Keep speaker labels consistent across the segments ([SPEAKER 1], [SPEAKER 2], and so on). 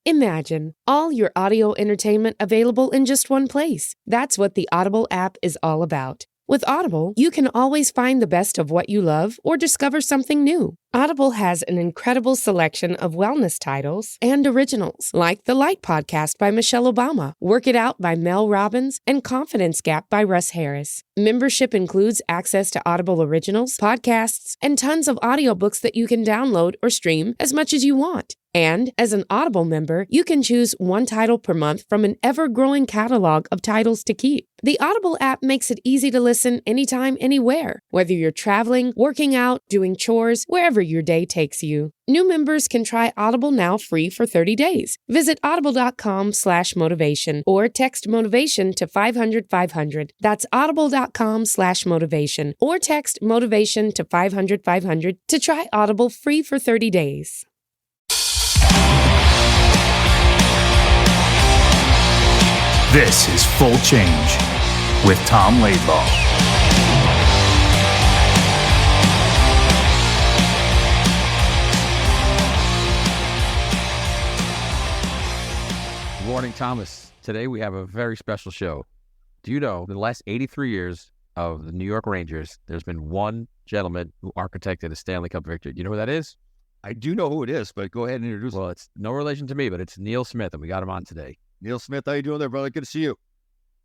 [SPEAKER 1] Imagine all your audio entertainment available in just one place. That's what the Audible app is all about. With Audible, you can always find the best of what you love or discover something new. Audible has an incredible selection of wellness titles and originals, like The Light Podcast by Michelle Obama, Work It Out by Mel Robbins, and Confidence Gap by Russ Harris. Membership includes access to Audible originals, podcasts, and tons of audiobooks that you can download or stream as much as you want. And as an Audible member, you can choose one title per month from an ever-growing catalog of titles to keep. The Audible app makes it easy to listen anytime, anywhere, whether you're traveling, working out, doing chores, wherever your day takes you. New members can try Audible now free for 30 days. Visit audible.com/motivation or text motivation to 500-500. That's audible.com/motivation or text motivation to 500-500 to try Audible free for 30 days.
[SPEAKER 2] This is Full Change with Tom Laidlaw.
[SPEAKER 3] Good morning, Thomas. Today we have a very special show. Do you know, in the last 83 years of the New York Rangers, there's been one gentleman who architected a Stanley Cup victory. Do you know who that is?
[SPEAKER 4] I do know who it is, but go ahead and introduce him.
[SPEAKER 3] Well, it's no relation to me, but it's Neil Smith, and we got him on today.
[SPEAKER 4] Neil Smith, how you doing there, brother? Good to see you.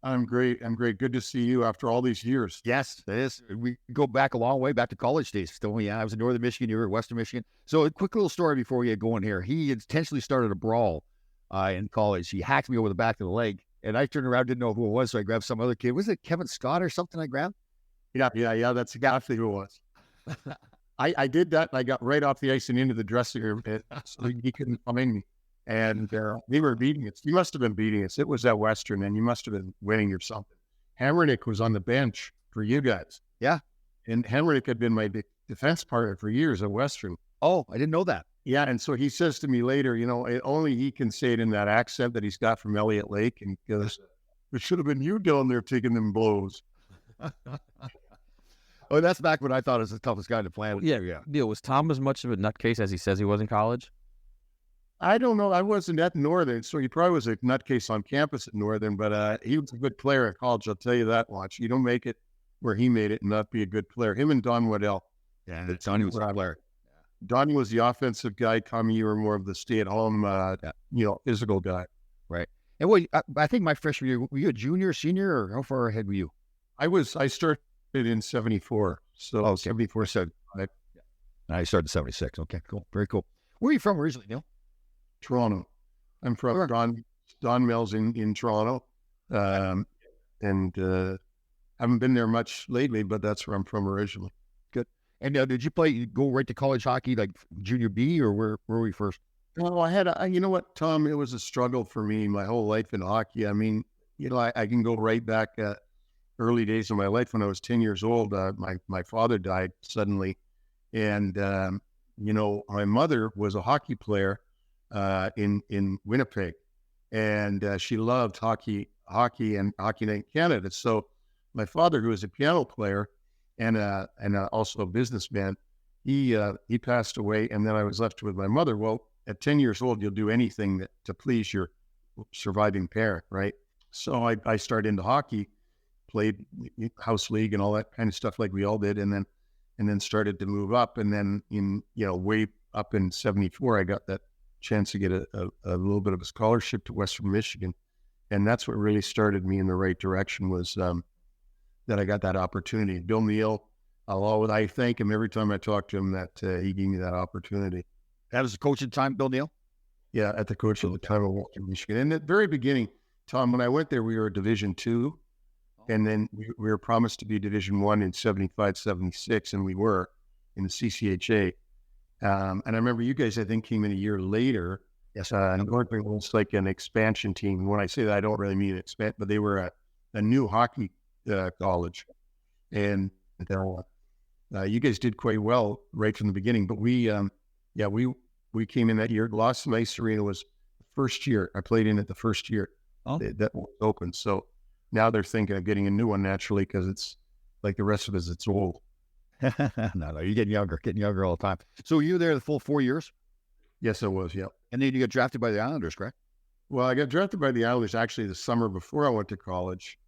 [SPEAKER 5] I'm great. Good to see you after all these years.
[SPEAKER 4] Yes, it is. We go back a long way, back to college days. Still, yeah, I was in Northern Michigan, you were in Western Michigan. So a quick little story before we get going here. He intentionally started a brawl in college. He hacked me over the back of the leg, and I turned around, didn't know who it was, so I grabbed some other kid. Was it Kevin Scott or something I grabbed?
[SPEAKER 5] Yeah, that's exactly who it was. I did that, and I got right off the ice and into the dressing room, so he couldn't find me. And we were beating us. You must have been beating us. It was at Western, and you must have been winning or something. Hammernick was on the bench for you guys.
[SPEAKER 4] Yeah.
[SPEAKER 5] And Hammernick had been my defense partner for years at Western.
[SPEAKER 4] Oh, I didn't know that.
[SPEAKER 5] Yeah, and so he says to me later, only he can say it in that accent that he's got from Elliott Lake, and he goes, "It should have been you down there taking them blows."
[SPEAKER 4] Oh, that's back when I thought it was the toughest guy to play with.
[SPEAKER 3] Yeah. Neil, was Tom as much of a nutcase as he says he was in college?
[SPEAKER 5] I don't know. I wasn't at Northern, so he probably was a nutcase on campus at Northern, but he was a good player at college. I'll tell you that much. You don't make it where he made it and not be a good player. Him and Don Waddell.
[SPEAKER 4] Yeah, Donnie was a player.
[SPEAKER 5] Don was the offensive guy. Tommy, you were more of the stay-at-home, physical guy.
[SPEAKER 4] Right. And I think my freshman year, were you a junior, senior, or how far ahead were you?
[SPEAKER 5] I started in 74, so 74, 75.
[SPEAKER 4] Yeah. I started in 76. Okay, cool. Very cool. Where are you from originally, Neil?
[SPEAKER 5] Toronto. I'm from Don Mills in Toronto, and haven't been there much lately, but that's where I'm from originally.
[SPEAKER 4] Good. And did you go right to college hockey, like junior B, or where were you first?
[SPEAKER 5] Well, I had, you know what, Tom, it was a struggle for me my whole life in hockey. I mean, I can go right back early days of my life. When I was 10 years old, my father died suddenly, and my mother was a hockey player in Winnipeg, and she loved hockey and Hockey Night in Canada. So my father, who was a piano player and also a businessman, he passed away, and then I was left with my mother. Well, at 10 years old, you'll do anything to please your surviving parent, right? So I started into hockey, played house league and all that kind of stuff like we all did, and then started to move up, and then way up in 74, I got that chance to get a little bit of a scholarship to Western Michigan, and that's what really started me in the right direction, was that I got that opportunity. Bill Neal, I thank him every time I talk to him that he gave me that opportunity.
[SPEAKER 4] That was the coach at the time, Bill Neal?
[SPEAKER 5] Yeah, at the coach at the time of Western Michigan. And at the very beginning, Tom, when I went there, we were Division II, and then we were promised to be Division I in 75, 76, and we were in the CCHA. And I remember you guys, I think, came in a year later.
[SPEAKER 4] Yes.
[SPEAKER 5] And Northern was like an expansion team. When I say that, I don't really mean expand, but they were a new hockey college. And you guys did quite well right from the beginning. But we came in that year. Lawson Ice Arena was the first year. I played in it the first year that was open. So now they're thinking of getting a new one naturally, because it's like the rest of us, it's old.
[SPEAKER 4] No, you're getting younger all the time. So you were there the full 4 years?
[SPEAKER 5] Yes, I was. Yeah.
[SPEAKER 4] And then you got drafted by the Islanders, correct?
[SPEAKER 5] Well, I got drafted by the Islanders actually the summer before I went to college,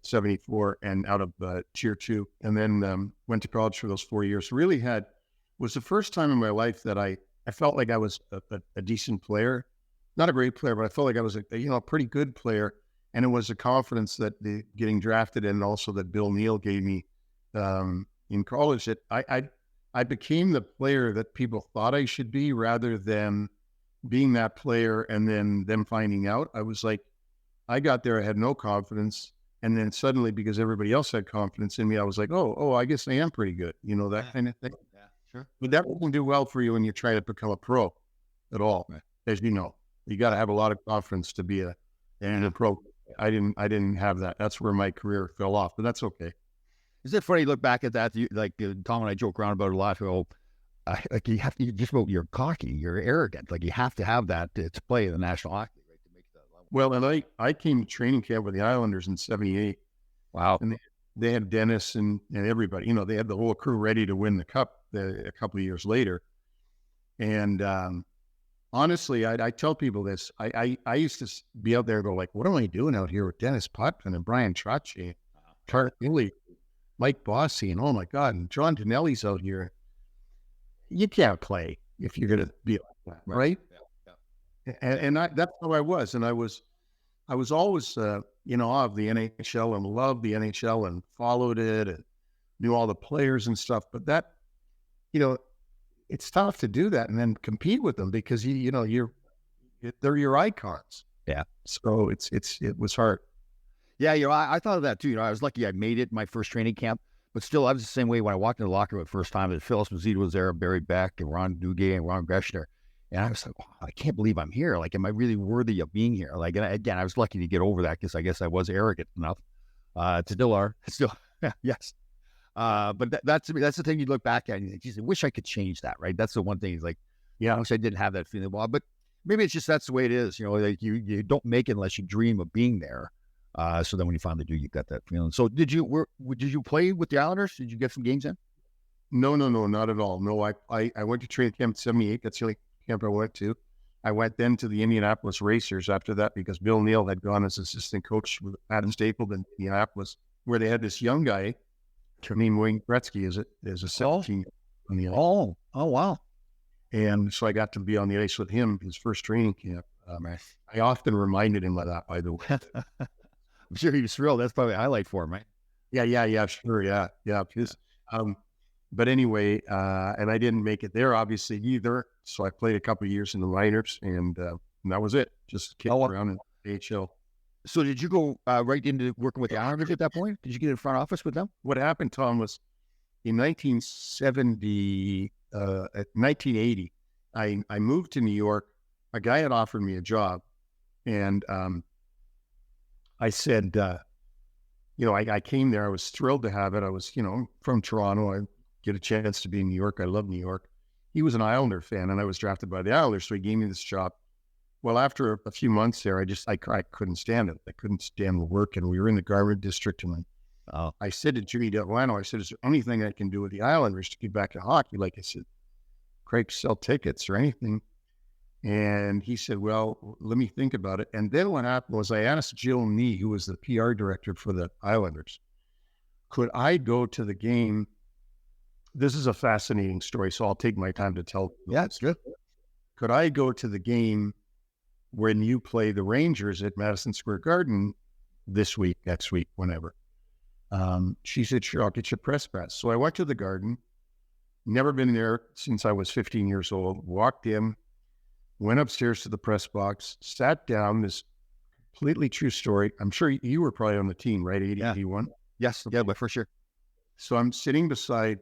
[SPEAKER 5] 74, and out of Tier 2, and then went to college for those 4 years. Was the first time in my life that I felt like I was a decent player, not a great player, but I felt like I was a pretty good player, and it was a confidence that the getting drafted and also that Bill Neal gave me in college that I became the player that people thought I should be rather than being that player and then them finding out. I was like, I got there, I had no confidence. And then suddenly, because everybody else had confidence in me, I was like, oh, I guess I am pretty good. That kind of thing.
[SPEAKER 4] Yeah, sure.
[SPEAKER 5] But that won't do well for you when you try to become a pro at all.
[SPEAKER 4] Right.
[SPEAKER 5] As you know, you got to have a lot of confidence to be a pro. I didn't have that. That's where my career fell off, but that's okay.
[SPEAKER 4] Is it funny to look back at that? Tom and I joke around about it a lot. You're cocky, you're arrogant. Like you have to have that to play in the National Hockey League, right? To make that level.
[SPEAKER 5] Well, and I came to training camp with the Islanders in '78.
[SPEAKER 4] Wow.
[SPEAKER 5] And they had Dennis and everybody. They had the whole crew ready to win the cup a couple of years later. And honestly, I tell people this. I used to be out there and go like, what am I doing out here with Dennis Potvin and Brian Trottier, Tart Illy, Mike Bossy, and oh my God, and John Tonelli's out here. You can't play if you're going to be like that, right? Yeah. And that's how I was. And I was always, of the NHL and loved the NHL and followed it and knew all the players and stuff. But that, it's tough to do that and then compete with them because they're your icons.
[SPEAKER 4] Yeah.
[SPEAKER 5] So it was hard.
[SPEAKER 4] Yeah, I thought of that too. I was lucky I made it my first training camp. But still, I was the same way when I walked in the locker room the first time. That Phyllis Mazzito was there, Barry Beck, and Ron Duguay, and Ron Greshner. And I was like, wow, I can't believe I'm here. Like, am I really worthy of being here? Like, and again, I was lucky to get over that because I guess I was arrogant enough. Still are. Yes. But that's the thing you look back at and you think, geez, I wish I could change that, right? That's the one thing. Is like, yeah, I wish I didn't have that feeling. Well, but maybe it's just that's the way it is. Like you don't make it unless you dream of being there. So then when you finally do, you got that feeling. So did you play with the Islanders? Did you get some games in?
[SPEAKER 5] No, not at all. No, I went to training camp in '78. That's the only camp I went to. I went then to the Indianapolis Racers after that because Bill Neal had gone as assistant coach with Adam Stapleton in Indianapolis, where they had this young guy named Wayne Gretzky as a 17 on the ice.
[SPEAKER 4] Oh, wow.
[SPEAKER 5] And so I got to be on the ice with him his first training camp. I often reminded him of that, by the way.
[SPEAKER 4] I'm sure he was thrilled. That's probably a highlight for him, right?
[SPEAKER 5] Yeah, sure. Yeah. But anyway, and I didn't make it there, obviously, either. So I played a couple of years in the minors, and that was it. Just kicked around in the AHL.
[SPEAKER 4] So did you go right into working with the Islanders at that point? Did you get in front office with them?
[SPEAKER 5] What happened, Tom, was in 1980, I moved to New York. A guy had offered me a job, and I said, I came there. I was thrilled to have it. I was, from Toronto. I get a chance to be in New York. I love New York. He was an Islander fan, and I was drafted by the Islanders, so he gave me this job. Well, after a few months there, I couldn't stand it. I couldn't stand the work, and we were in the Garment District, and I said to Jimmy Delano, I said, is there anything I can do with the Islanders to get back to hockey? Like I said, Craig, sell tickets or anything. And he said, well, let me think about it. And then what happened was I asked Jill Nee, who was the PR director for the Islanders, could I go to the game? This is a fascinating story, so I'll take my time to tell.
[SPEAKER 4] Yeah, it's good.
[SPEAKER 5] Could I go to the game when you play the Rangers at Madison Square Garden this week, next week, whenever? She said, sure, I'll get you a press pass. So I went to the Garden, never been there since I was 15 years old, walked in, went upstairs to the press box, sat down, this completely true story. I'm sure you were probably on the team, right? 80,
[SPEAKER 4] yeah.
[SPEAKER 5] 81?
[SPEAKER 4] Yes, yeah, but for sure.
[SPEAKER 5] So I'm sitting down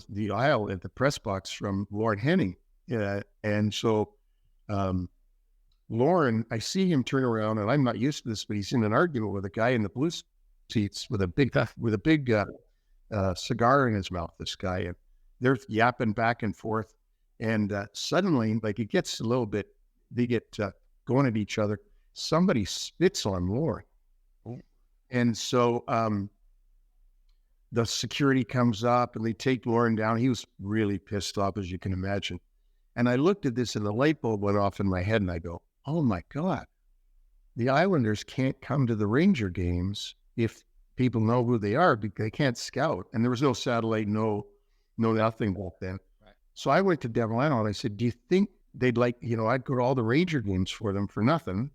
[SPEAKER 5] the aisle at the press box from Lauren Henning. And so Lauren, I see him turn around, and I'm not used to this, but he's in an argument with a guy in the blue seats with a big cigar in his mouth, this guy. And they're yapping back and forth. And suddenly, like it gets a little bit, they get going at each other. Somebody spits on Lauren. And so the security comes up and they take Lauren down. He was really pissed off, as you can imagine. And I looked at this and the light bulb went off in my head and I go, oh my God, the Islanders can't come to the Ranger games if people know who they are because they can't scout. And there was no satellite, no nothing back then. Right. So I went to Devlano and I said, do you think they'd like, I'd go to all the Ranger games for them for nothing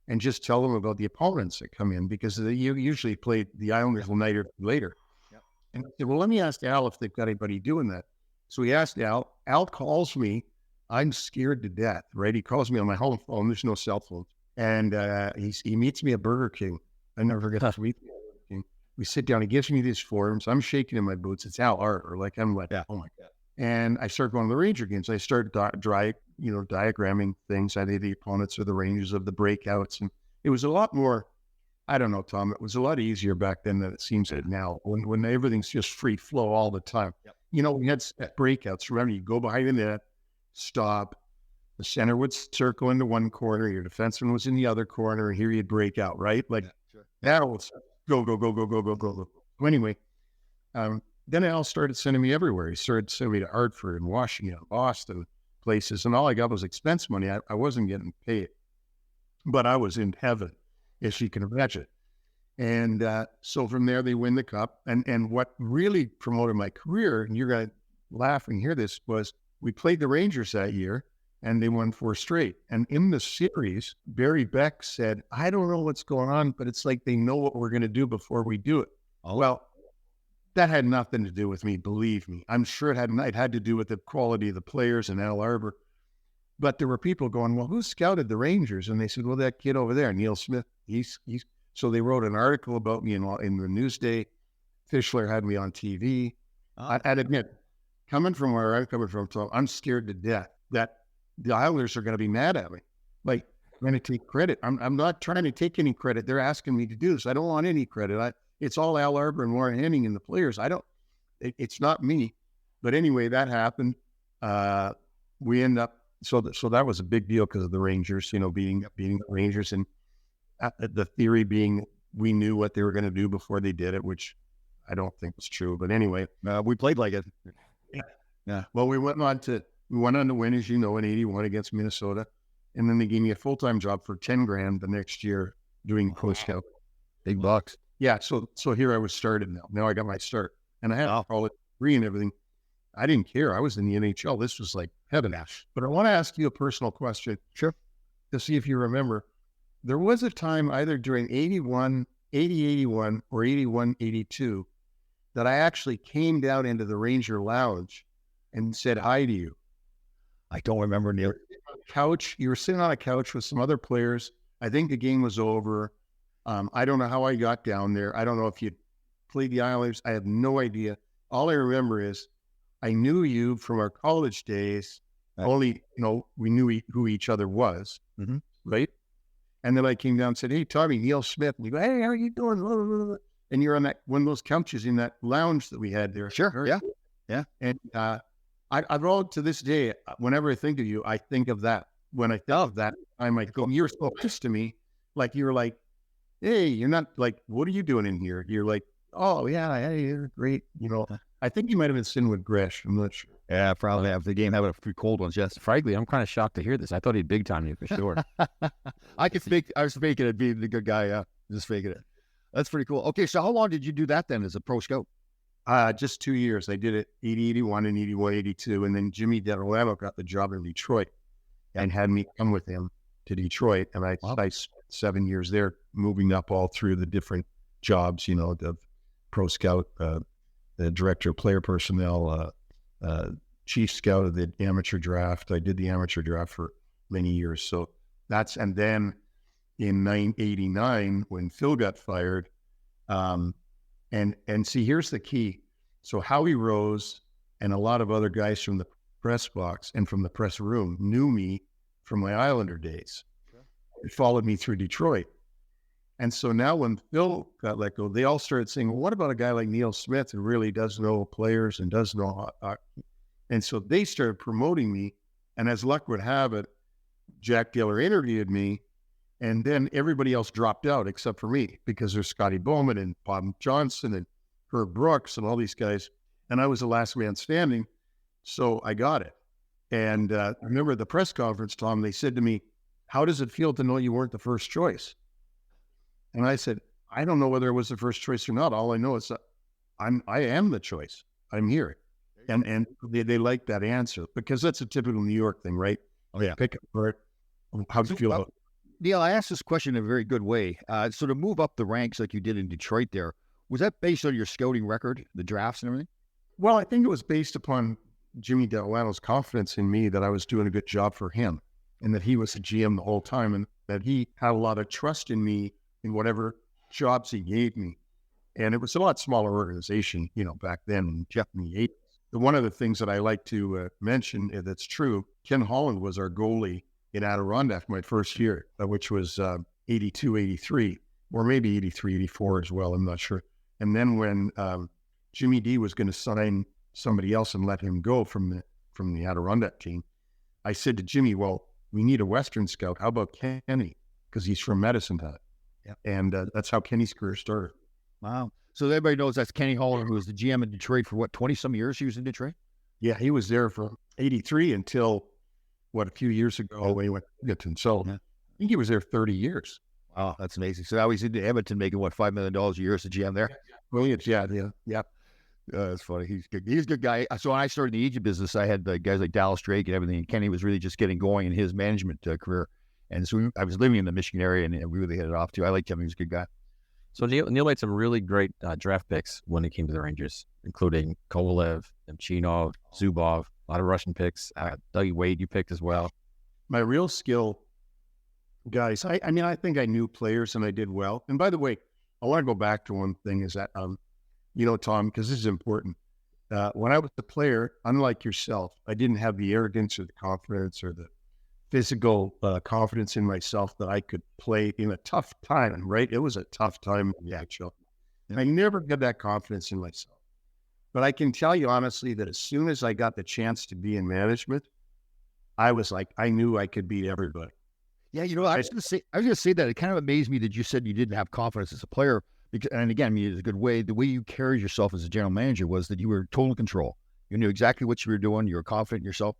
[SPEAKER 5] and just tell them about the opponents that come in because they usually play the Islanders the night or later. Yep. And I said, well, let me ask Al if they've got anybody doing that. So he asked Al. Al calls me. I'm scared to death, right? He calls me on my home phone. There's no cell phone. And he meets me at Burger King. I never forget to meet me at Burger King. We sit down. He gives me these forms. I'm shaking in my boots. It's Al Arbor. Like, I'm like, oh my God. And I start going to the Ranger games. I start diagramming things, either the opponents or the Rangers of the breakouts. And it was a lot more, I don't know, Tom, it was a lot easier back then than it seems now when everything's just free flow all the time. Yep. We had breakouts. Remember, you go behind the net, stop, the center would circle into one corner, your defenseman was in the other corner, and here you'd break out, right? Like, that was go. So anyway, then Al started sending me everywhere. He started sending me to Hartford and Washington, Boston, places, and all I got was expense money. I wasn't getting paid, but I was in heaven, as you can imagine. And so from there, they win the cup. And what really promoted my career, and you're going to laugh and hear this, was we played the Rangers that year, and they won 4 straight. And in the series, Barry Beck said, I don't know what's going on, but it's like they know what we're going to do before we do it. Oh. Well, that had nothing to do with me, believe me. I'm sure it had to do with the quality of the players and Al Arbor. But there were people going, well, who scouted the Rangers? And they said, well, that kid over there, Neil Smith. He's So they wrote an article about me in the Newsday. Fischler had me on TV. I'd admit, coming from where I'm coming from, I'm scared to death that the Islanders are going to be mad at me. Like, I'm going to take credit. I'm not trying to take any credit. They're asking me to do this. I don't want any credit. It's all Al Arbor and Warren Henning and the players. It's not me. But anyway, that happened. We end up, so that was a big deal because of the Rangers, beating the Rangers. And the theory being we knew what they were going to do before they did it, which I don't think was true. But anyway,
[SPEAKER 4] we played like it.
[SPEAKER 5] Yeah. Well, we went on to win, as you know, in 81 against Minnesota. And then they gave me a full-time job for $10,000 the next year doing post-scout.
[SPEAKER 4] Big bucks.
[SPEAKER 5] Yeah. So here I was started now. Now I got my start. And I had a college degree and everything. I didn't care. I was in the NHL. This was like heaven. But I want to ask you a personal question.
[SPEAKER 4] Sure.
[SPEAKER 5] To see if you remember. There was a time either during 81 or 81, 82 that I actually came down into the Ranger Lounge and said hi to you.
[SPEAKER 4] I don't remember, Neil.
[SPEAKER 5] You were sitting on a couch with some other players. I think the game was over. I don't know how I got down there. I don't know if you played the Islanders. I have no idea. All I remember is I knew you from our college days. Only, we knew who each other was, right? And then I came down and said, hey, Tommy, Neil Smith. And you go, hey, how are you doing? And you're on that one of those couches in that lounge that we had there.
[SPEAKER 4] Sure, yeah.
[SPEAKER 5] And I wrote to this day, whenever I think of you, I think of that. When I think of that, I might go, you're so pissed to me. Like, you're like, hey, you're not like, what are you doing in here? You're like, oh, yeah, hey, you're great. I think you might have been sitting with Gresh. I'm not sure.
[SPEAKER 4] Yeah, probably after the game, having a few cold ones, yes.
[SPEAKER 3] Frankly, I'm kind of shocked to hear this. I thought he'd big time you for sure.
[SPEAKER 4] I was faking it, being the good guy, yeah. Just faking it. That's pretty cool. Okay, so how long did you do that then as a pro scout?
[SPEAKER 5] Just 2 years. I did it 80, 81 and 81, 82. And then Jimmy Delano got the job in Detroit and had me come with him to Detroit. And I spent 7 years there, moving up all through the different jobs, the pro scout, the director of player personnel, chief scout of the amateur draft. I did the amateur draft for many years. So and then in 89, when Phil got fired, and see, here's the key. So Howie Rose and a lot of other guys from the press box and from the press room knew me from my Islander days. Sure. It followed me through Detroit. And so now when Phil got let go, they all started saying, well, what about a guy like Neil Smith who really does know players and does know hockey? And so they started promoting me. And as luck would have it, Jack Giller interviewed me. And then everybody else dropped out except for me because there's Scotty Bowman and Bob Johnson and Herb Brooks and all these guys. And I was the last man standing. So I got it. And I remember at the press conference, Tom, they said to me, how does it feel to know you weren't the first choice? And I said, I don't know whether it was the first choice or not. All I know is that I am the choice. I'm here. And they like that answer because that's a typical New York thing, right?
[SPEAKER 4] Oh, yeah.
[SPEAKER 5] Pick apart. How do you feel about it?
[SPEAKER 4] Neil, I asked this question in a very good way. So to move up the ranks like you did in Detroit there, was that based on your scouting record, the drafts and everything?
[SPEAKER 5] Well, I think it was based upon Jimmy Delano's confidence in me that I was doing a good job for him and that he was the GM the whole time and that he had a lot of trust in me in whatever jobs he gave me. And it was a lot smaller organization, back then in the 80s. One of the things that I like to mention that's true, Ken Holland was our goalie in Adirondack my first year, which was 82, 83, or maybe 83, 84 as well. I'm not sure. And then when Jimmy D was going to sign somebody else and let him go from the Adirondack team, I said to Jimmy, well, we need a Western scout. How about Kenny? Because he's from Medicine Hat.
[SPEAKER 4] Yeah.
[SPEAKER 5] And that's how Kenny's career started.
[SPEAKER 4] Wow. So everybody knows that's Kenny Holland, who was the GM in Detroit for 20-some years he was in Detroit?
[SPEAKER 5] Yeah, he was there from 83 until, a few years ago when he went to Edmonton. So I think he was there 30 years.
[SPEAKER 4] Wow, that's amazing. So now he's in Edmonton making, $5 million a year as a GM there?
[SPEAKER 5] Brilliant. Yeah.
[SPEAKER 4] That's funny. He's good. He's a good guy. So when I started the agent business, I had guys like Dallas Drake and everything. And Kenny was really just getting going in his management career. And so I was living in the Michigan area, and we really hit it off too. I liked him. He was a good guy.
[SPEAKER 3] So Neil made some really great draft picks when he came to the Rangers, including Kovalev, Nemchinov, Zubov, a lot of Russian picks. Dougie Wade you picked as well.
[SPEAKER 5] My real skill, guys, I think I knew players and I did well. And by the way, I want to go back to one thing is that, Tom, because this is important. When I was a player, unlike yourself, I didn't have the arrogance or the confidence or the physical confidence in myself that I could play in a tough time, right? It was a tough time in the NHL. And I never had that confidence in myself. But I can tell you honestly that as soon as I got the chance to be in management, I was like, I knew I could beat everybody.
[SPEAKER 4] Yeah, I was going to say that it kind of amazed me that you said you didn't have confidence as a player. Because, and again, it's a good way. The way you carried yourself as a general manager was that you were total control. You knew exactly what you were doing. You were confident in yourself.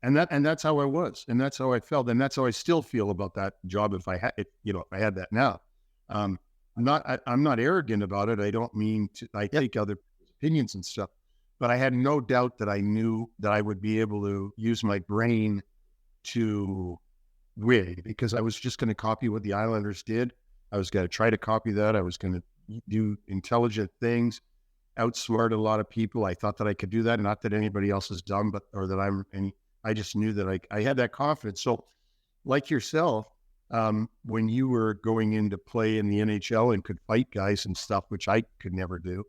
[SPEAKER 5] And that's how I was, and that's how I felt, and that's how I still feel about that job. If I had, if I had that now, I'm not arrogant about it. I don't mean to. I take other opinions and stuff, but I had no doubt that I knew that I would be able to use my brain to win because I was just going to copy what the Islanders did. I was going to try to copy that. I was going to do intelligent things, outsmart a lot of people. I thought that I could do that. Not that anybody else is dumb, or that I'm any. I just knew that I had that confidence. So like yourself, when you were going in to play in the NHL and could fight guys and stuff, which I could never do.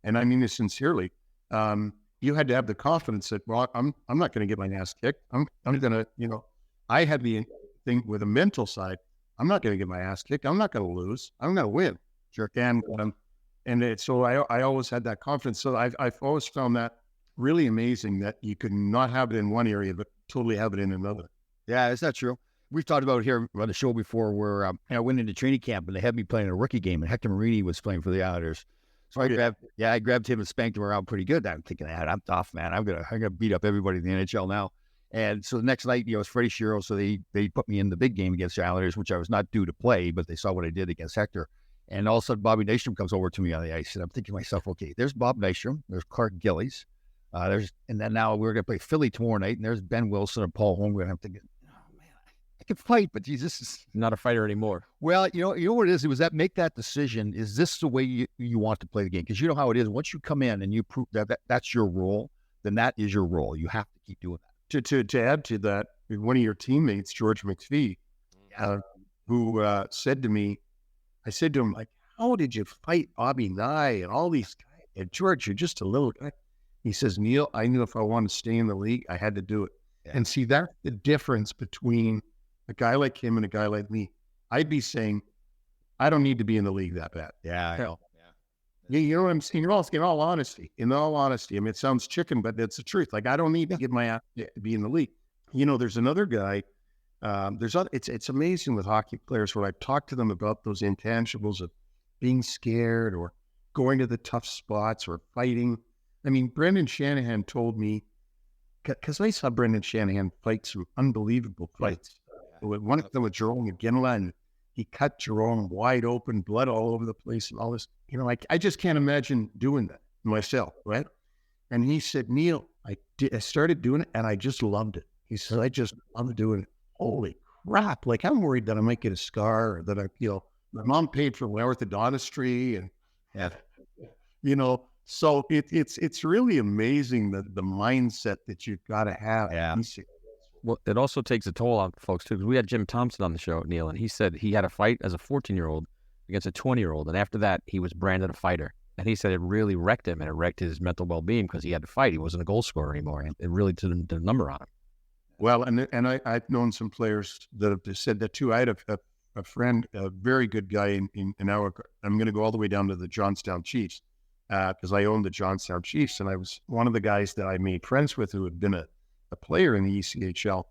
[SPEAKER 5] And I mean this sincerely, you had to have the confidence that, well, I'm not going to get my ass kicked. I'm going to, I had the thing with a mental side. I'm not going to get my ass kicked. I'm not going to lose. I'm going to win.
[SPEAKER 4] Sure.
[SPEAKER 5] So I always had that confidence. So I've always found that really amazing that you could not have it in one area, but totally have it in another.
[SPEAKER 4] Yeah, is that true? We've talked about it here on the show before where I went into training camp and they had me playing a rookie game and Hector Marini was playing for the Islanders. So I grabbed him and spanked him around pretty good. I'm thinking, I'm tough, man. I'm gonna beat up everybody in the NHL now. And so the next night, it was Freddie Shero. So they put me in the big game against the Islanders, which I was not due to play, but they saw what I did against Hector. And all of a sudden, Bobby Nystrom comes over to me on the ice, and I'm thinking to myself, okay, there's Bob Nystrom, there's Clark Gillies, and then now we're going to play Philly tomorrow night, and there's Ben Wilson and Paul Holmgren. I'm thinking, oh man, I can fight, but Jesus, this is
[SPEAKER 3] Not a fighter anymore.
[SPEAKER 4] Well, you know what it is. It was that make that decision. Is this the way you want to play the game? Because you know how it is. Once you come in and you prove that's your role, then that is your role. You have to keep doing that.
[SPEAKER 5] To add to that, one of your teammates, George McPhee, who said to me, I said to him, like, how did you fight Bobby Nye and all these guys? And George, you're just a little guy. He says, Neil, I knew if I wanted to stay in the league, I had to do it. Yeah. And see, that's the difference between a guy like him and a guy like me. I'd be saying, I don't need to be in the league that bad.
[SPEAKER 4] Yeah, I know.
[SPEAKER 5] Yeah, you know what I'm saying? In all honesty, I mean, it sounds chicken, but it's the truth. Like, I don't need to get my ass to be in the league. There's another guy. It's amazing with hockey players when I talk to them about those intangibles of being scared or going to the tough spots or fighting. I mean, Brendan Shanahan told me because I saw Brendan Shanahan fight some unbelievable fights. One of them with Jerome Ginla, and he cut Jerome wide open, blood all over the place, and all this. I just can't imagine doing that myself, right? And he said, Neil, I started doing it, and I just loved it. He said, I just love doing it. Holy crap! Like, I'm worried that I might get a scar, or that my mom paid for my orthodontistry, and so it's really amazing the mindset that you've got to have.
[SPEAKER 3] Yeah. Well, it also takes a toll on folks too, because we had Jim Thompson on the show, Neil, and he said he had a fight as a 14-year-old against a 20-year-old, and after that, he was branded a fighter. And he said it really wrecked him, and it wrecked his mental well-being because he had to fight. He wasn't a goal scorer anymore, and it really did a number on him.
[SPEAKER 5] Well, and I've known some players that have said that too. I had a friend, a very good guy in our. I'm going to go all the way down to the Johnstown Chiefs because I owned the Johnstown Chiefs, and I was one of the guys that I made friends with who had been a player in the ECHL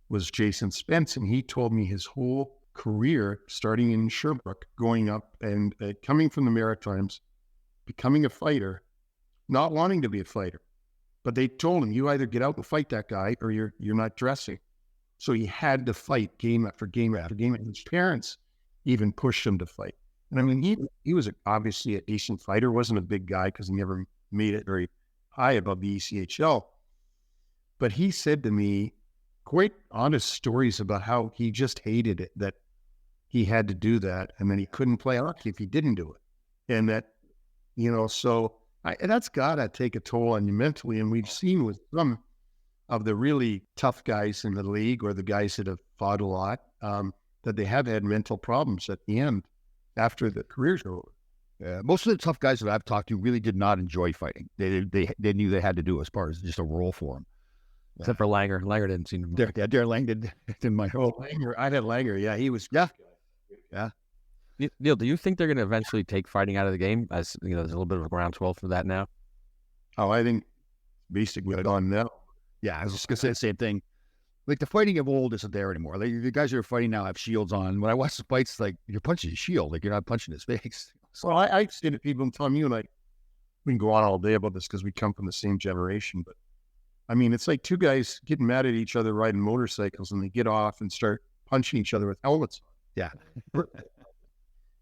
[SPEAKER 5] was Jason Spence, and he told me his whole career, starting in Sherbrooke, going up and coming from the Maritimes, becoming a fighter, not wanting to be a fighter. But they told him, you either get out and fight that guy or you're not dressing. So he had to fight game after game after game. And his parents even pushed him to fight. And I mean, he was obviously a decent fighter, wasn't a big guy because he never made it very high above the ECHL. But he said to me quite honest stories about how he just hated it, that he had to do that. And then he couldn't play hockey if he didn't do it. And that, so that's got to take a toll on you mentally. And we've seen with some of the really tough guys in the league or the guys that have fought a lot, that they have had mental problems at the end after the careers are over.
[SPEAKER 4] Yeah, most of the tough guys that I've talked to really did not enjoy fighting. They knew they had to do it as part of just a role for them.
[SPEAKER 3] Except for Langer. Langer didn't seem to.
[SPEAKER 4] Darren Lang did in my whole.
[SPEAKER 5] Langer, I had Langer. Yeah, he was.
[SPEAKER 4] Yeah.
[SPEAKER 3] Neil, do you think they're going to eventually take fighting out of the game? As there's a little bit of a groundswell for that now.
[SPEAKER 5] Oh, I think basically gone now.
[SPEAKER 4] Yeah, I was just going to say the same thing. Like the fighting of old isn't there anymore. Like, the guys that are fighting now have shields on. When I watch the fights, like you're punching his shield, like you're not punching his face.
[SPEAKER 5] So I say to people, and Tom, you and I, we can go on all day about this because we come from the same generation. But I mean, it's like two guys getting mad at each other riding motorcycles, and they get off and start punching each other with helmets on.
[SPEAKER 4] Yeah.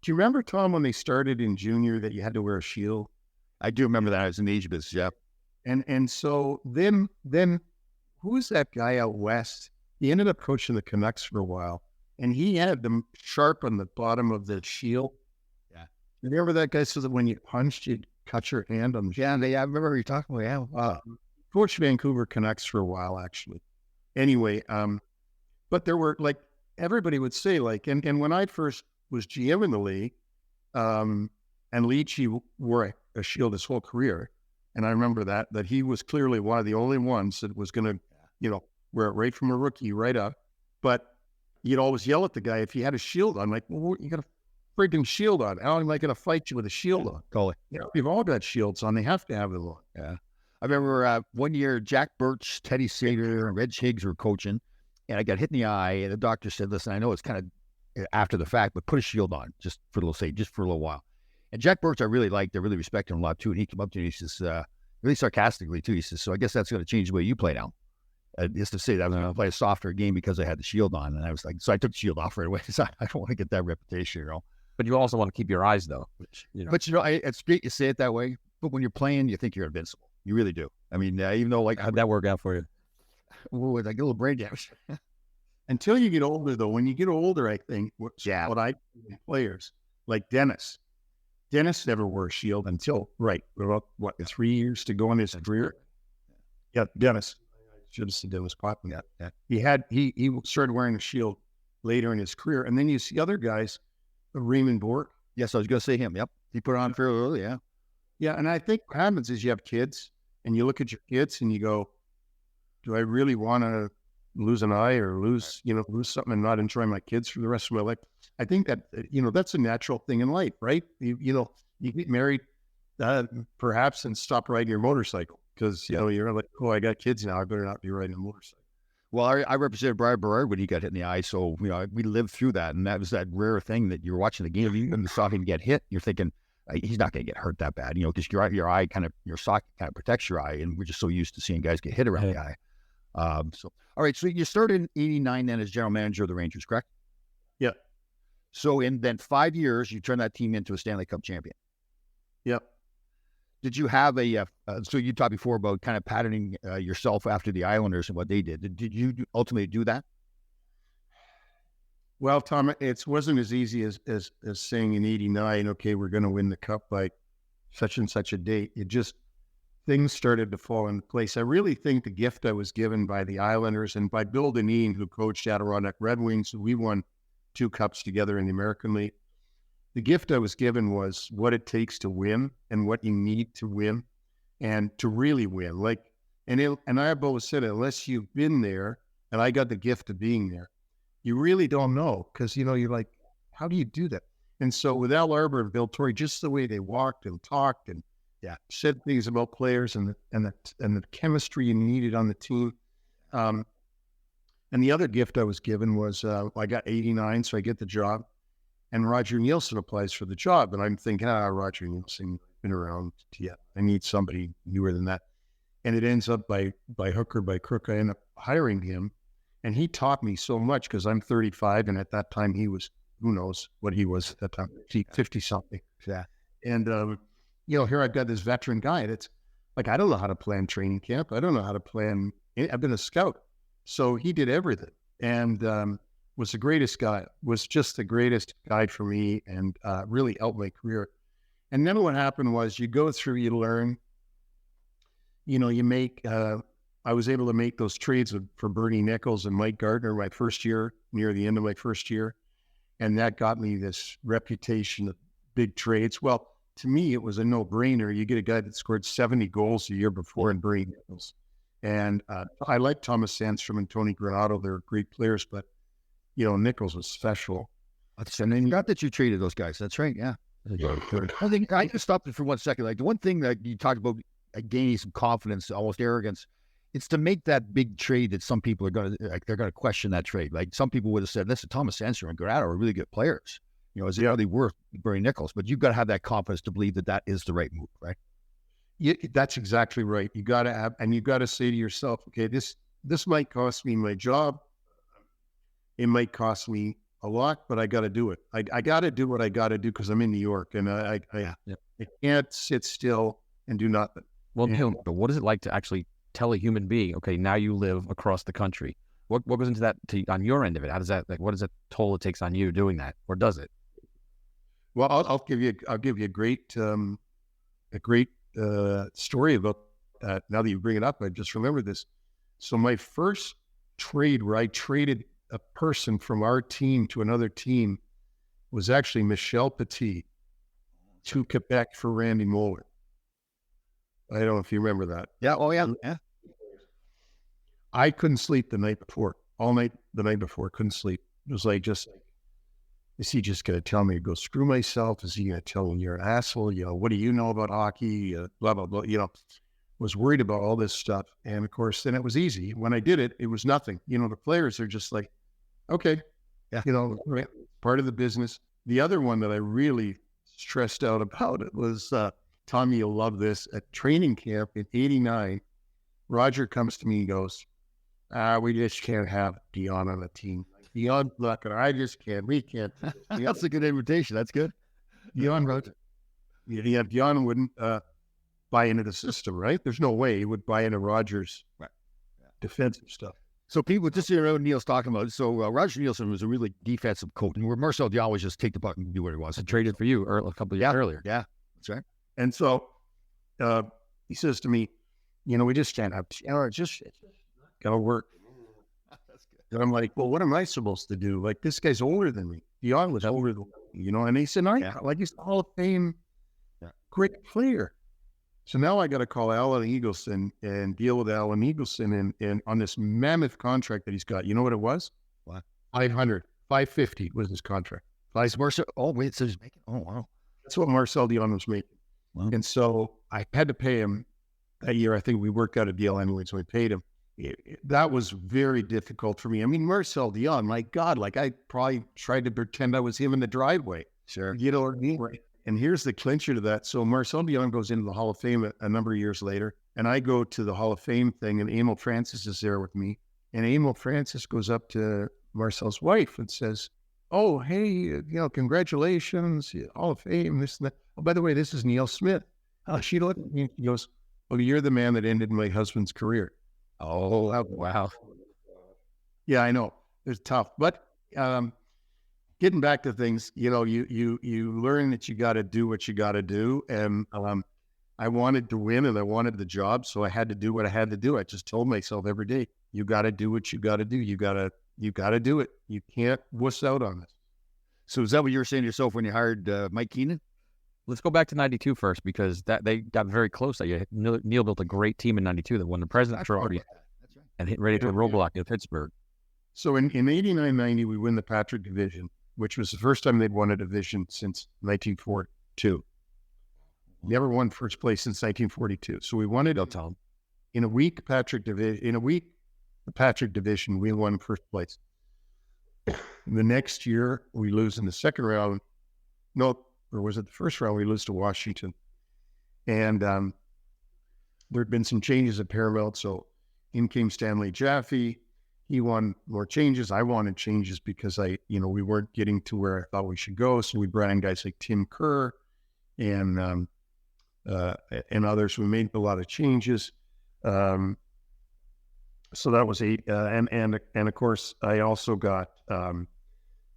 [SPEAKER 5] Do you remember, Tom, when they started in junior that you had to wear a shield?
[SPEAKER 4] I do remember that. I was in age business, yeah.
[SPEAKER 5] And so then who was that guy out west? He ended up coaching the Canucks for a while, and he had them sharp on the bottom of the shield.
[SPEAKER 4] Yeah.
[SPEAKER 5] You remember that guy, so that when you punched, you'd cut your hand on the shield?
[SPEAKER 4] Yeah, I remember you talking about. Yeah.
[SPEAKER 5] Coached Vancouver Canucks for a while, actually. Anyway, but there were, like, everybody would say, like, and when I first was GM in the league, and Leachy wore a shield his whole career. And I remember that he was clearly one of the only ones that was going to, wear it right from a rookie right up. But you'd always yell at the guy if he had a shield on, like, well, you got a freaking shield on. How am I going to fight you with a shield on?
[SPEAKER 4] Totally.
[SPEAKER 5] We've all got shields on. They have to have them on.
[SPEAKER 4] Yeah. I remember one year, Jack Birch, Teddy Sater, and Reg Higgs were coaching, and I got hit in the eye, and the doctor said, listen, I know it's kind of after the fact, but put a shield on just for a little while. And Jack Birch, I really liked, I really respect him a lot too. And he came up to me, he says, really sarcastically too, he says, so I guess that's going to change the way you play now. Just to say that I was going to play a softer game because I had the shield on. And I was like, so I took the shield off right away. So I don't want to get that reputation,
[SPEAKER 3] But you also want to keep your eyes though.
[SPEAKER 4] But it's great you say it that way. But when you're playing, you think you're invincible. You really do. I mean, even though
[SPEAKER 3] how'd that work out for you?
[SPEAKER 4] With like a little brain damage.
[SPEAKER 5] Until you get older, though, when you get older, I think what I players like Dennis never wore a shield until about 3 years to go in his career. Yeah, Dennis. I should have said Dennis Potvin. Yeah. He started wearing a shield later in his career, and then you see other guys, Raymond Bourque.
[SPEAKER 4] Yes, I was going to say him. Yep, he put it on fairly early. Yeah.
[SPEAKER 5] Yeah, and I think what happens is you have kids, and you look at your kids, and you go, "Do I really want to lose an eye or lose something and not enjoy my kids for the rest of my life?" I think that that's a natural thing in life, right? You get married, perhaps, and stop riding your motorcycle because you're like, "Oh, I got kids now. I better not be riding a motorcycle."
[SPEAKER 4] Well, I represented Brian Berard when he got hit in the eye, so we lived through that, and that was that rare thing that you're watching the game, you saw him get hit, you're thinking, he's not going to get hurt that bad, because your eye your socket kind of protects your eye, and we're just so used to seeing guys get hit around the eye. So all right, so you started in '89 then as general manager of the Rangers, correct?
[SPEAKER 5] Yeah.
[SPEAKER 4] So in then 5 years, you turned that team into a Stanley Cup champion.
[SPEAKER 5] Yep.
[SPEAKER 4] Did you have so you talked before about kind of patterning yourself after the Islanders and what they did. Did you ultimately do that?
[SPEAKER 5] Well, Tom, it wasn't as easy as saying in '89, okay, we're going to win the cup by such and such a date. It just, things started to fall into place. I really think the gift I was given by the Islanders and by Bill Dineen, who coached Adirondack Red Wings, we won 2 cups together in the American League. The gift I was given was what it takes to win and what you need to win and to really win. And I've always said, unless you've been there, and I got the gift of being there, you really don't know, because, you're like, how do you do that? And so with Al Arbour and Bill Torrey, just the way they walked and talked and said things about players and the chemistry you needed on the team. And the other gift I was given was I got 89, so I get the job. And Roger Nielsen applies for the job. And I'm thinking, Roger Nielsen, been around. Yeah, I need somebody newer than that. And it ends up by hook or by crook, I end up hiring him. And he taught me so much because I'm 35. And at that time, he was, who knows what he was at that time, 50 something.
[SPEAKER 4] Yeah.
[SPEAKER 5] And, here I've got this veteran guy that's like, I don't know how to plan training camp. I don't know how to plan. I've been a scout. So he did everything. And, was the greatest guy, was just the greatest guy for me, and really helped my career. And then what happened was you go through, you learn, you make, I was able to make those trades for Bernie Nichols and Mike Gardner my first year, near the end of my first year. And that got me this reputation of big trades. Well, to me, it was a no-brainer. You get a guy that scored 70 goals a year before in Bernie Nichols. And I like Thomas Sandstrom and Tony Granato. They're great players, but Nichols was special.
[SPEAKER 4] And then got that you traded those guys. That's right. Yeah. I think I just stopped it for 1 second. Like the one thing that you talked about, gaining some confidence, almost arrogance, it's to make that big trade that some people are going to, they're going to question that trade. Like some people would have said, listen, Thomas Sandstrom and Granato are really good players. Is it really worth Bernie Nichols? But you've got to have that confidence to believe that is the right move, right?
[SPEAKER 5] Yeah, that's exactly right. You got to have, and you got to say to yourself, okay, this might cost me my job. It might cost me a lot, but I got to do it. I got to do what I got to do because I'm in New York, and I can't sit still and do nothing.
[SPEAKER 3] Well, but what is it like to actually tell a human being, okay, now you live across the country? What goes into that on your end of it? How does that, what is the toll it takes on you doing that, or does it?
[SPEAKER 5] Well, I'll give you a great story about that. Now that you bring it up, I just remembered this. So my first trade where I traded a person from our team to another team was actually Michel Petit to Quebec for Randy Moller. I don't know if you remember that.
[SPEAKER 4] Yeah. Oh, yeah. Yeah.
[SPEAKER 5] I couldn't sleep the night before. All night the night before, couldn't sleep. It was like, is he just going to tell me to go screw myself? Is he going to tell me you're an asshole? What do you know about hockey? Blah, blah, blah. Was worried about all this stuff. And of course, then it was easy. When I did it, it was nothing. The players are just like, okay,
[SPEAKER 4] yeah,
[SPEAKER 5] part of the business. The other one that I really stressed out about it was, Tommy, you'll love this. At training camp in '89, Roger comes to me and goes, we just can't have Dion on the team. Dion's not going to, I just can't, we can't.
[SPEAKER 4] That's a good invitation. That's good.
[SPEAKER 5] Dion wrote, Dion wouldn't buy into the system, right? There's no way he would buy into Rogers' defensive stuff.
[SPEAKER 4] So people, just so you know what Neil's talking about, so Roger Nielsen was a really defensive coach, and where Marcel Dion was just take the puck and do what he wants.
[SPEAKER 3] I traded for you a couple of years earlier.
[SPEAKER 4] Yeah, that's right.
[SPEAKER 5] And so he says to me, we just can't have, it's just got to work.
[SPEAKER 4] That's good.
[SPEAKER 5] And I'm like, well, what am I supposed to do? Like, this guy's older than me. Dion was older than me, and he said, he's a Hall of Fame great player. So now I got to call Alan Eagleson and deal with Alan Eagleson and on this mammoth contract that he's got. You know what it was?
[SPEAKER 4] What?
[SPEAKER 5] 550 was his contract.
[SPEAKER 4] So he's making, oh, wow.
[SPEAKER 5] That's what Marcel Dion was making.
[SPEAKER 4] Wow.
[SPEAKER 5] And so I had to pay him that year. I think we worked out a deal anyway, so we paid him. That was very difficult for me. I mean, Marcel Dion, my God, like I probably tried to pretend I was him in the driveway.
[SPEAKER 4] Sure.
[SPEAKER 5] You know what I mean? Right. And here's the clincher to that. So Marcel Dion goes into the Hall of Fame a number of years later. And I go to the Hall of Fame thing, and Emil Francis is there with me. And Emil Francis goes up to Marcel's wife and says, "Oh, hey, congratulations, Hall of Fame, this and that. Oh, by the way, this is Neil Smith." She looked at me and she goes, "Oh, you're the man that ended my husband's career."
[SPEAKER 3] Oh, wow.
[SPEAKER 5] Yeah, I know. It's tough. But getting back to things, you learn that you got to do what you got to do. And I wanted to win and I wanted the job, so I had to do what I had to do. I just told myself every day, you got to do what you got to do. You got to do it. You can't wuss out on this.
[SPEAKER 4] So is that what you were saying to yourself when you hired Mike Keenan?
[SPEAKER 3] Let's go back to 92 first, because they got very close. Neil built a great team in 92 that won the President's Trophy and hit ready to roadblock in Pittsburgh.
[SPEAKER 5] So in 89-90, we win the Patrick Division, which was the first time they'd won a division since 1942. Never won first place since 1942. So we won it in a week. The Patrick Division, we won first place. The next year, we lose in the second round. No, or was it the first round? We lose to Washington. And there'd been some changes at Paramount. So in came Stanley Jaffe. He wanted more changes. I wanted changes because we weren't getting to where I thought we should go. So we brought in guys like Tim Kerr and others. We made a lot of changes. So that was eight. And of course, I also got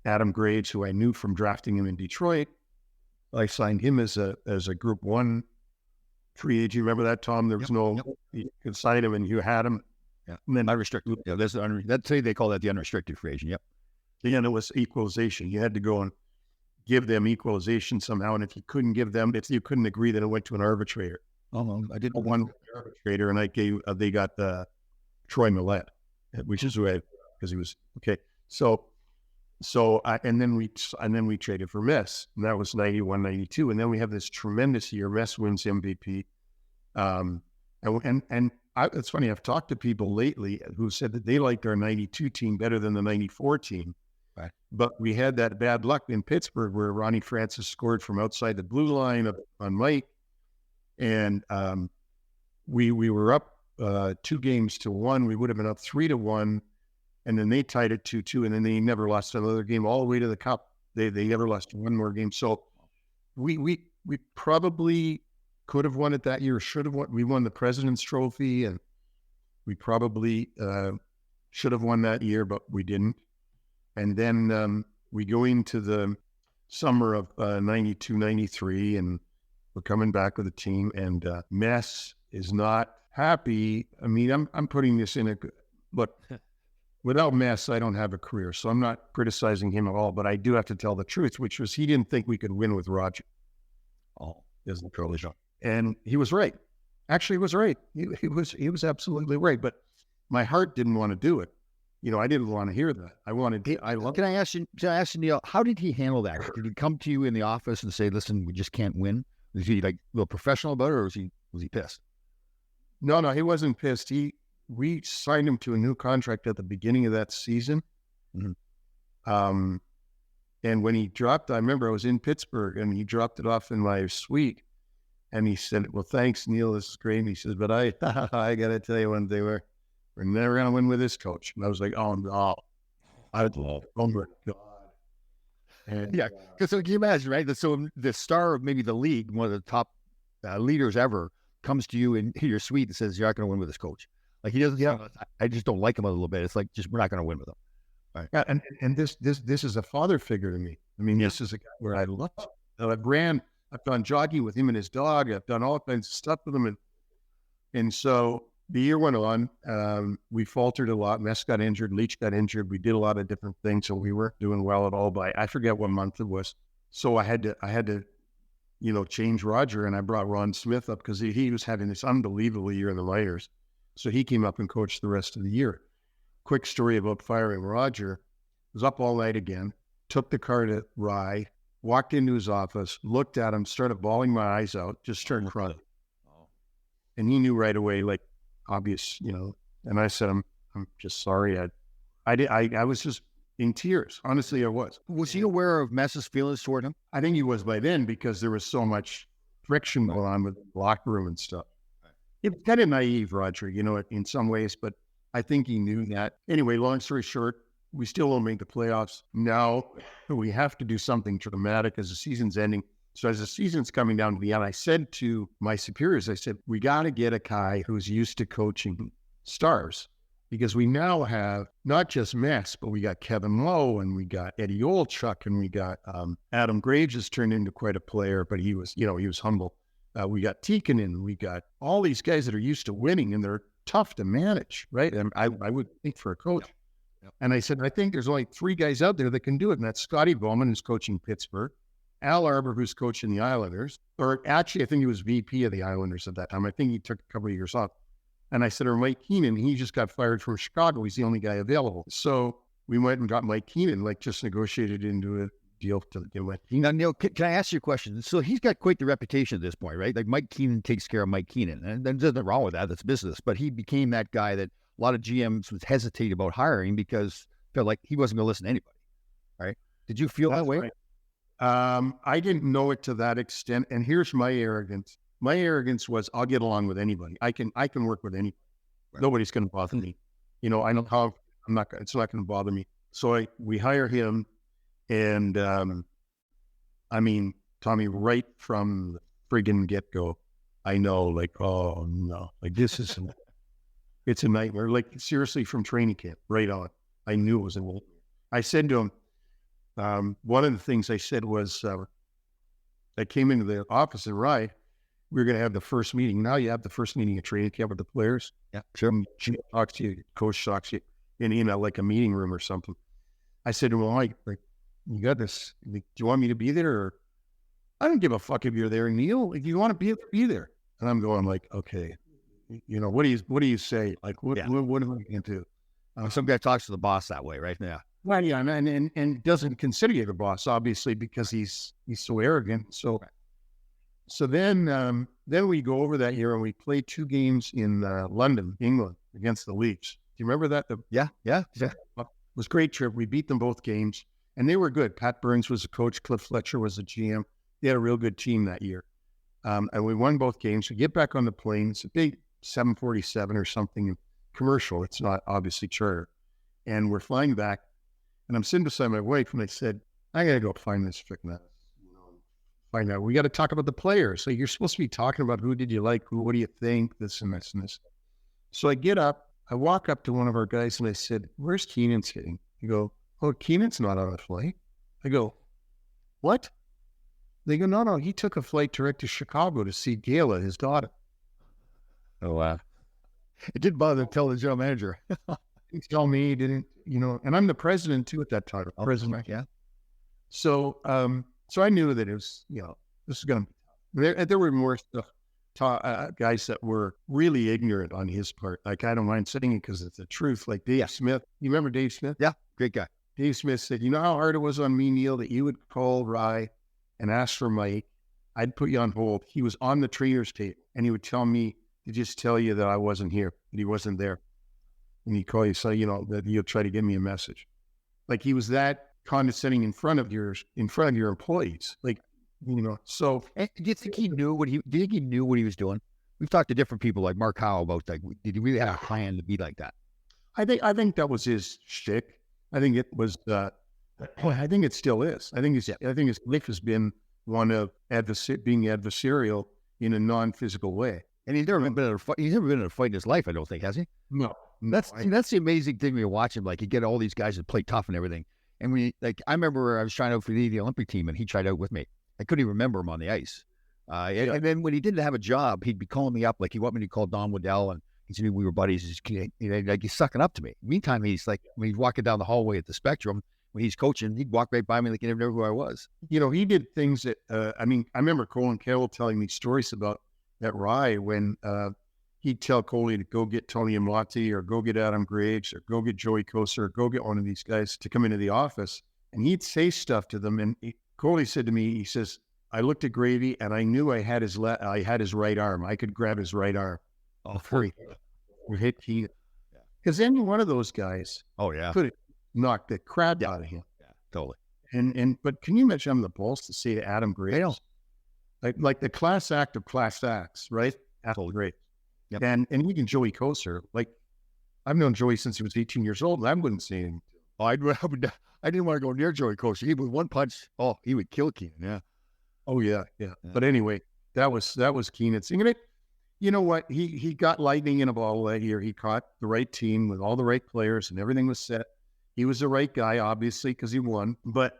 [SPEAKER 5] Adam Graves, who I knew from drafting him in Detroit. I signed him as a Group 1 free agent. You remember that, Tom? There was you could sign him and you had him.
[SPEAKER 4] Yeah, and then unrestricted. Yeah, that's they call that the unrestricted free agent. Yep.
[SPEAKER 5] Again, it was equalization. You had to go and give them equalization somehow, and if you couldn't give them, if you couldn't agree, then it went to an arbitrator.
[SPEAKER 4] I did
[SPEAKER 5] one arbitrator, and they got Troy Millette, which is who because he was okay. And then we traded for Mess, and that was 91, 92, and then we have this tremendous year. Mess wins MVP, it's funny. I've talked to people lately who said that they liked our 92 team better than the 94 team.
[SPEAKER 4] Right.
[SPEAKER 5] But we had that bad luck in Pittsburgh where Ronnie Francis scored from outside the blue line on Mike. And we were up 2-1. We would have been up 3-1. And then they tied it 2-2. And then they never lost another game all the way to the Cup. They never lost one more game. So we probably could have won it that year, should have won. We won the President's Trophy, and we probably should have won that year, but we didn't. And then we go into the summer of 92, 93, and we're coming back with a team, and Mess is not happy. I mean, I'm putting this but without Mess, I don't have a career, so I'm not criticizing him at all, but I do have to tell the truth, which was he didn't think we could win with Roger.
[SPEAKER 4] Oh,
[SPEAKER 5] isn't totally sure. And he was right. Actually, he was right. He was absolutely right. But my heart didn't want to do it. I didn't want to hear that.
[SPEAKER 4] Can I ask you, Neil, how did he handle that? Did he come to you in the office and say, "Listen, we just can't win"? Was he like a little professional about it, or was he pissed?
[SPEAKER 5] No, he wasn't pissed. We signed him to a new contract at the beginning of that season. Mm-hmm. And when he dropped, I remember I was in Pittsburgh and he dropped it off in my suite. And he said, "Well, thanks, Neil. This is great." And he says, "But I got to tell you one thing, we're never going to win with this coach." And I was like, "Oh, no." Oh, my God.
[SPEAKER 4] And, yeah, because so can you imagine, right? So the star of maybe the league, one of the top leaders ever, comes to you in your suite and says, "You're not going to win with this coach." Like he doesn't. Yeah, I just don't like him a little bit. It's like we're not going to win with him.
[SPEAKER 5] Right. Yeah, and this is a father figure to me. I mean, This is a guy where I love. I've gone jogging with him and his dog. I've done all kinds of stuff with him, and so the year went on. We faltered a lot. Mess got injured. Leach got injured. We did a lot of different things, so we weren't doing well at all. But I forget what month it was. So I had to, change Roger, and I brought Ron Smith up because he was having this unbelievable year in the minors. So he came up and coached the rest of the year. Quick story about firing Roger. Was up all night again. Took the car to Rye. Walked into his office, looked at him, started bawling my eyes out, just started crying. And he knew right away, like, obvious, and I said, I'm just sorry. I was just in tears. Honestly, I was.
[SPEAKER 4] Was he aware of Mess's feelings toward him?
[SPEAKER 5] I think he was by then because there was so much friction going on with the locker room and stuff. It's kind of naive, Roger, in some ways, but I think he knew that. Anyway, long story short, we still don't make the playoffs. Now we have to do something dramatic as the season's ending. So as the season's coming down to the end, I said to my superiors, I said, we got to get a guy who's used to coaching stars, because we now have not just Mess, but we got Kevin Lowe and we got Eddie Olchuk and we got Adam Graves has turned into quite a player, but he was humble. We got Tikkanen, we got all these guys that are used to winning, and they're tough to manage, right? And I would think for a coach. Yep. And I said, I think there's only 3 guys out there that can do it. And that's Scotty Bowman, who's coaching Pittsburgh, Al Arbor, who's coaching the Islanders, or actually, I think he was VP of the Islanders at that time. I think he took a couple of years off. And I said, or Mike Keenan, he just got fired from Chicago. He's the only guy available. So we went and got Mike Keenan, just negotiated into a deal to get Mike Keenan.
[SPEAKER 4] Now, Neil, can I ask you a question? So he's got quite the reputation at this point, right? Like Mike Keenan takes care of Mike Keenan, and there's nothing wrong with that. That's business. But he became that guy that a lot of GMs would hesitate about hiring because felt like he wasn't going to listen to anybody. Right? Did you feel that way?
[SPEAKER 5] Right. I didn't know it to that extent. And here's my arrogance. My arrogance was, I'll get along with anybody. I can work with anybody. Right. Nobody's going to bother me. I know how it's not going to bother me. So we hire him, and Tommy, right from the friggin' get-go, I know, oh no, this is it's a nightmare. Seriously, from training camp right on, I knew it was a nightmare. I said to him, one of the things I said was, I came into the office at Rye. We were going to have the first meeting. Now you have the first meeting at training camp with the players.
[SPEAKER 4] Yeah, sure.
[SPEAKER 5] She talks to you, coach talks to you in like a meeting room or something. I said to him, well, you got this. Do you want me to be there? Or I don't give a fuck if you're there, Neil. If you want to be there. And I'm going okay, what do you say? What am I going to do?
[SPEAKER 4] Some guy talks to the boss that way, right? Yeah.
[SPEAKER 5] Well, yeah, and doesn't consider you the boss, obviously, because he's so arrogant. So then we go over that year and we play 2 games in London, England, against the Leafs. Do you remember that?
[SPEAKER 4] Yeah.
[SPEAKER 5] It was a great trip. We beat them both games, and they were good. Pat Burns was the coach. Cliff Fletcher was the GM. They had a real good team that year. And we won both games. We get back on the plane. It's a big 747 or something commercial. It's not obviously charter. And we're flying back, and I'm sitting beside my wife, and I said, I got to go find this freaking find out. We got to talk about the players. So you're supposed to be talking about who did you like, what do you think, this and this and this. So I get up, I walk up to one of our guys and I said, where's Keenan sitting? He go, oh, Keenan's not on a flight. I go, what? They go, no, he took a flight direct to Chicago to see Gayla, his daughter.
[SPEAKER 4] Oh, wow. It didn't bother to tell the general manager.
[SPEAKER 5] He tell me, he didn't, and I'm the president too at that time. President.
[SPEAKER 4] Yeah.
[SPEAKER 5] So, so I knew that it was, this is going to, there were more guys that were really ignorant on his part. I don't mind saying it because it's the truth. Like Dave Smith. You remember Dave Smith?
[SPEAKER 4] Yeah, great guy.
[SPEAKER 5] Dave Smith said, you know how hard it was on me, Neil, that you would call Rye and ask for Mike. I'd put you on hold. He was on the trainer's table, and he would tell me to just tell you that I wasn't here, that he wasn't there. And he'd call you, so, that he'll try to give me a message. Like he was that condescending in front of your employees. So
[SPEAKER 4] do you think he knew what he was doing? We've talked to different people like Mark Howe about did he really have a plan to be like that?
[SPEAKER 5] I think that was his shtick. I think it was I think it still is. I think his life has been one of being adversarial in a non-physical way.
[SPEAKER 4] And he's never been in a fight. He's never been in a fight in his life, I don't think, has he?
[SPEAKER 5] No.
[SPEAKER 4] That's the amazing thing when you watch him. Like, you get all these guys that play tough and everything. And I remember I was trying out for the Olympic team, and he tried out with me. I couldn't even remember him on the ice. And then when he didn't have a job, he'd be calling me up. Like, he wanted me to call Don Waddell, and he said we were buddies. He's sucking up to me. Meantime, he's like, when he's walking down the hallway at the Spectrum, when he's coaching, he'd walk right by me like he never knew who I was.
[SPEAKER 5] He did things that, I remember Colin Carroll telling me stories about that Rye when he'd tell Coley to go get Tony Amati or go get Adam Graves or go get Joey Kosa or go get one of these guys to come into the office. And he'd say stuff to them. And Coley said to me, he says, I looked at Gravy and I knew I had his right arm. I could grab his right arm.
[SPEAKER 4] Oh, free.
[SPEAKER 5] We hit Keenan. Because any one of those guys could have knocked the crap out of him.
[SPEAKER 4] Yeah, totally.
[SPEAKER 5] But can you imagine having the balls to say to Adam Graves? Like the class act of class acts, right? Totally great.
[SPEAKER 4] Yep.
[SPEAKER 5] And even Joey Koser, like I've known Joey since he was 18 years old, and I wouldn't say anything.
[SPEAKER 4] Oh, I didn't want to go near Joey Kosher. He with one punch, he would kill Keenan. Yeah.
[SPEAKER 5] Oh yeah. But anyway, that was Keenan. And you know what? He got lightning in a bottle that year. He caught the right team with all the right players, and everything was set. He was the right guy, obviously, because he won. But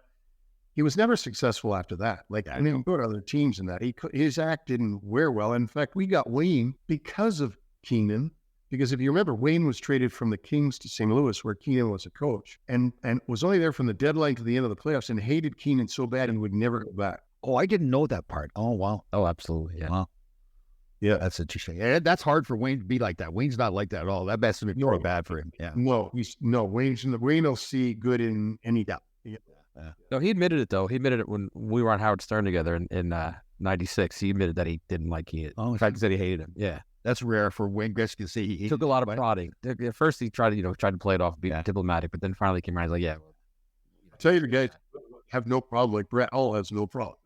[SPEAKER 5] he was never successful after that. Like, I mean, go to other teams and that. His act didn't wear well. In fact, we got Wayne because of Keenan. Because if you remember, Wayne was traded from the Kings to St. Louis, where Keenan was a coach, and was only there from the deadline to the end of the playoffs, and hated Keenan so bad and would never go back.
[SPEAKER 4] Oh, I didn't know that part. Oh, wow.
[SPEAKER 3] Oh, absolutely. Yeah.
[SPEAKER 4] Wow. Yeah, that's interesting. Yeah, that's hard for Wayne to be like that. Wayne's not like that at all. That must have been really bad for him. Yeah.
[SPEAKER 5] Wayne will see good in any doubt. Yeah.
[SPEAKER 3] No, he admitted it though. He admitted it when we were on Howard Stern together in '96. He admitted that he didn't like Keenan.
[SPEAKER 4] Oh,
[SPEAKER 3] in fact, he said he hated him. Yeah.
[SPEAKER 4] That's rare for Wayne Gretzky to see.
[SPEAKER 3] He took a lot of prodding. At first, he tried to play it off, be diplomatic, but then finally came around. He's like, "Yeah."
[SPEAKER 5] I tell you, the guys have no problem. Like Brett Hull has no problem.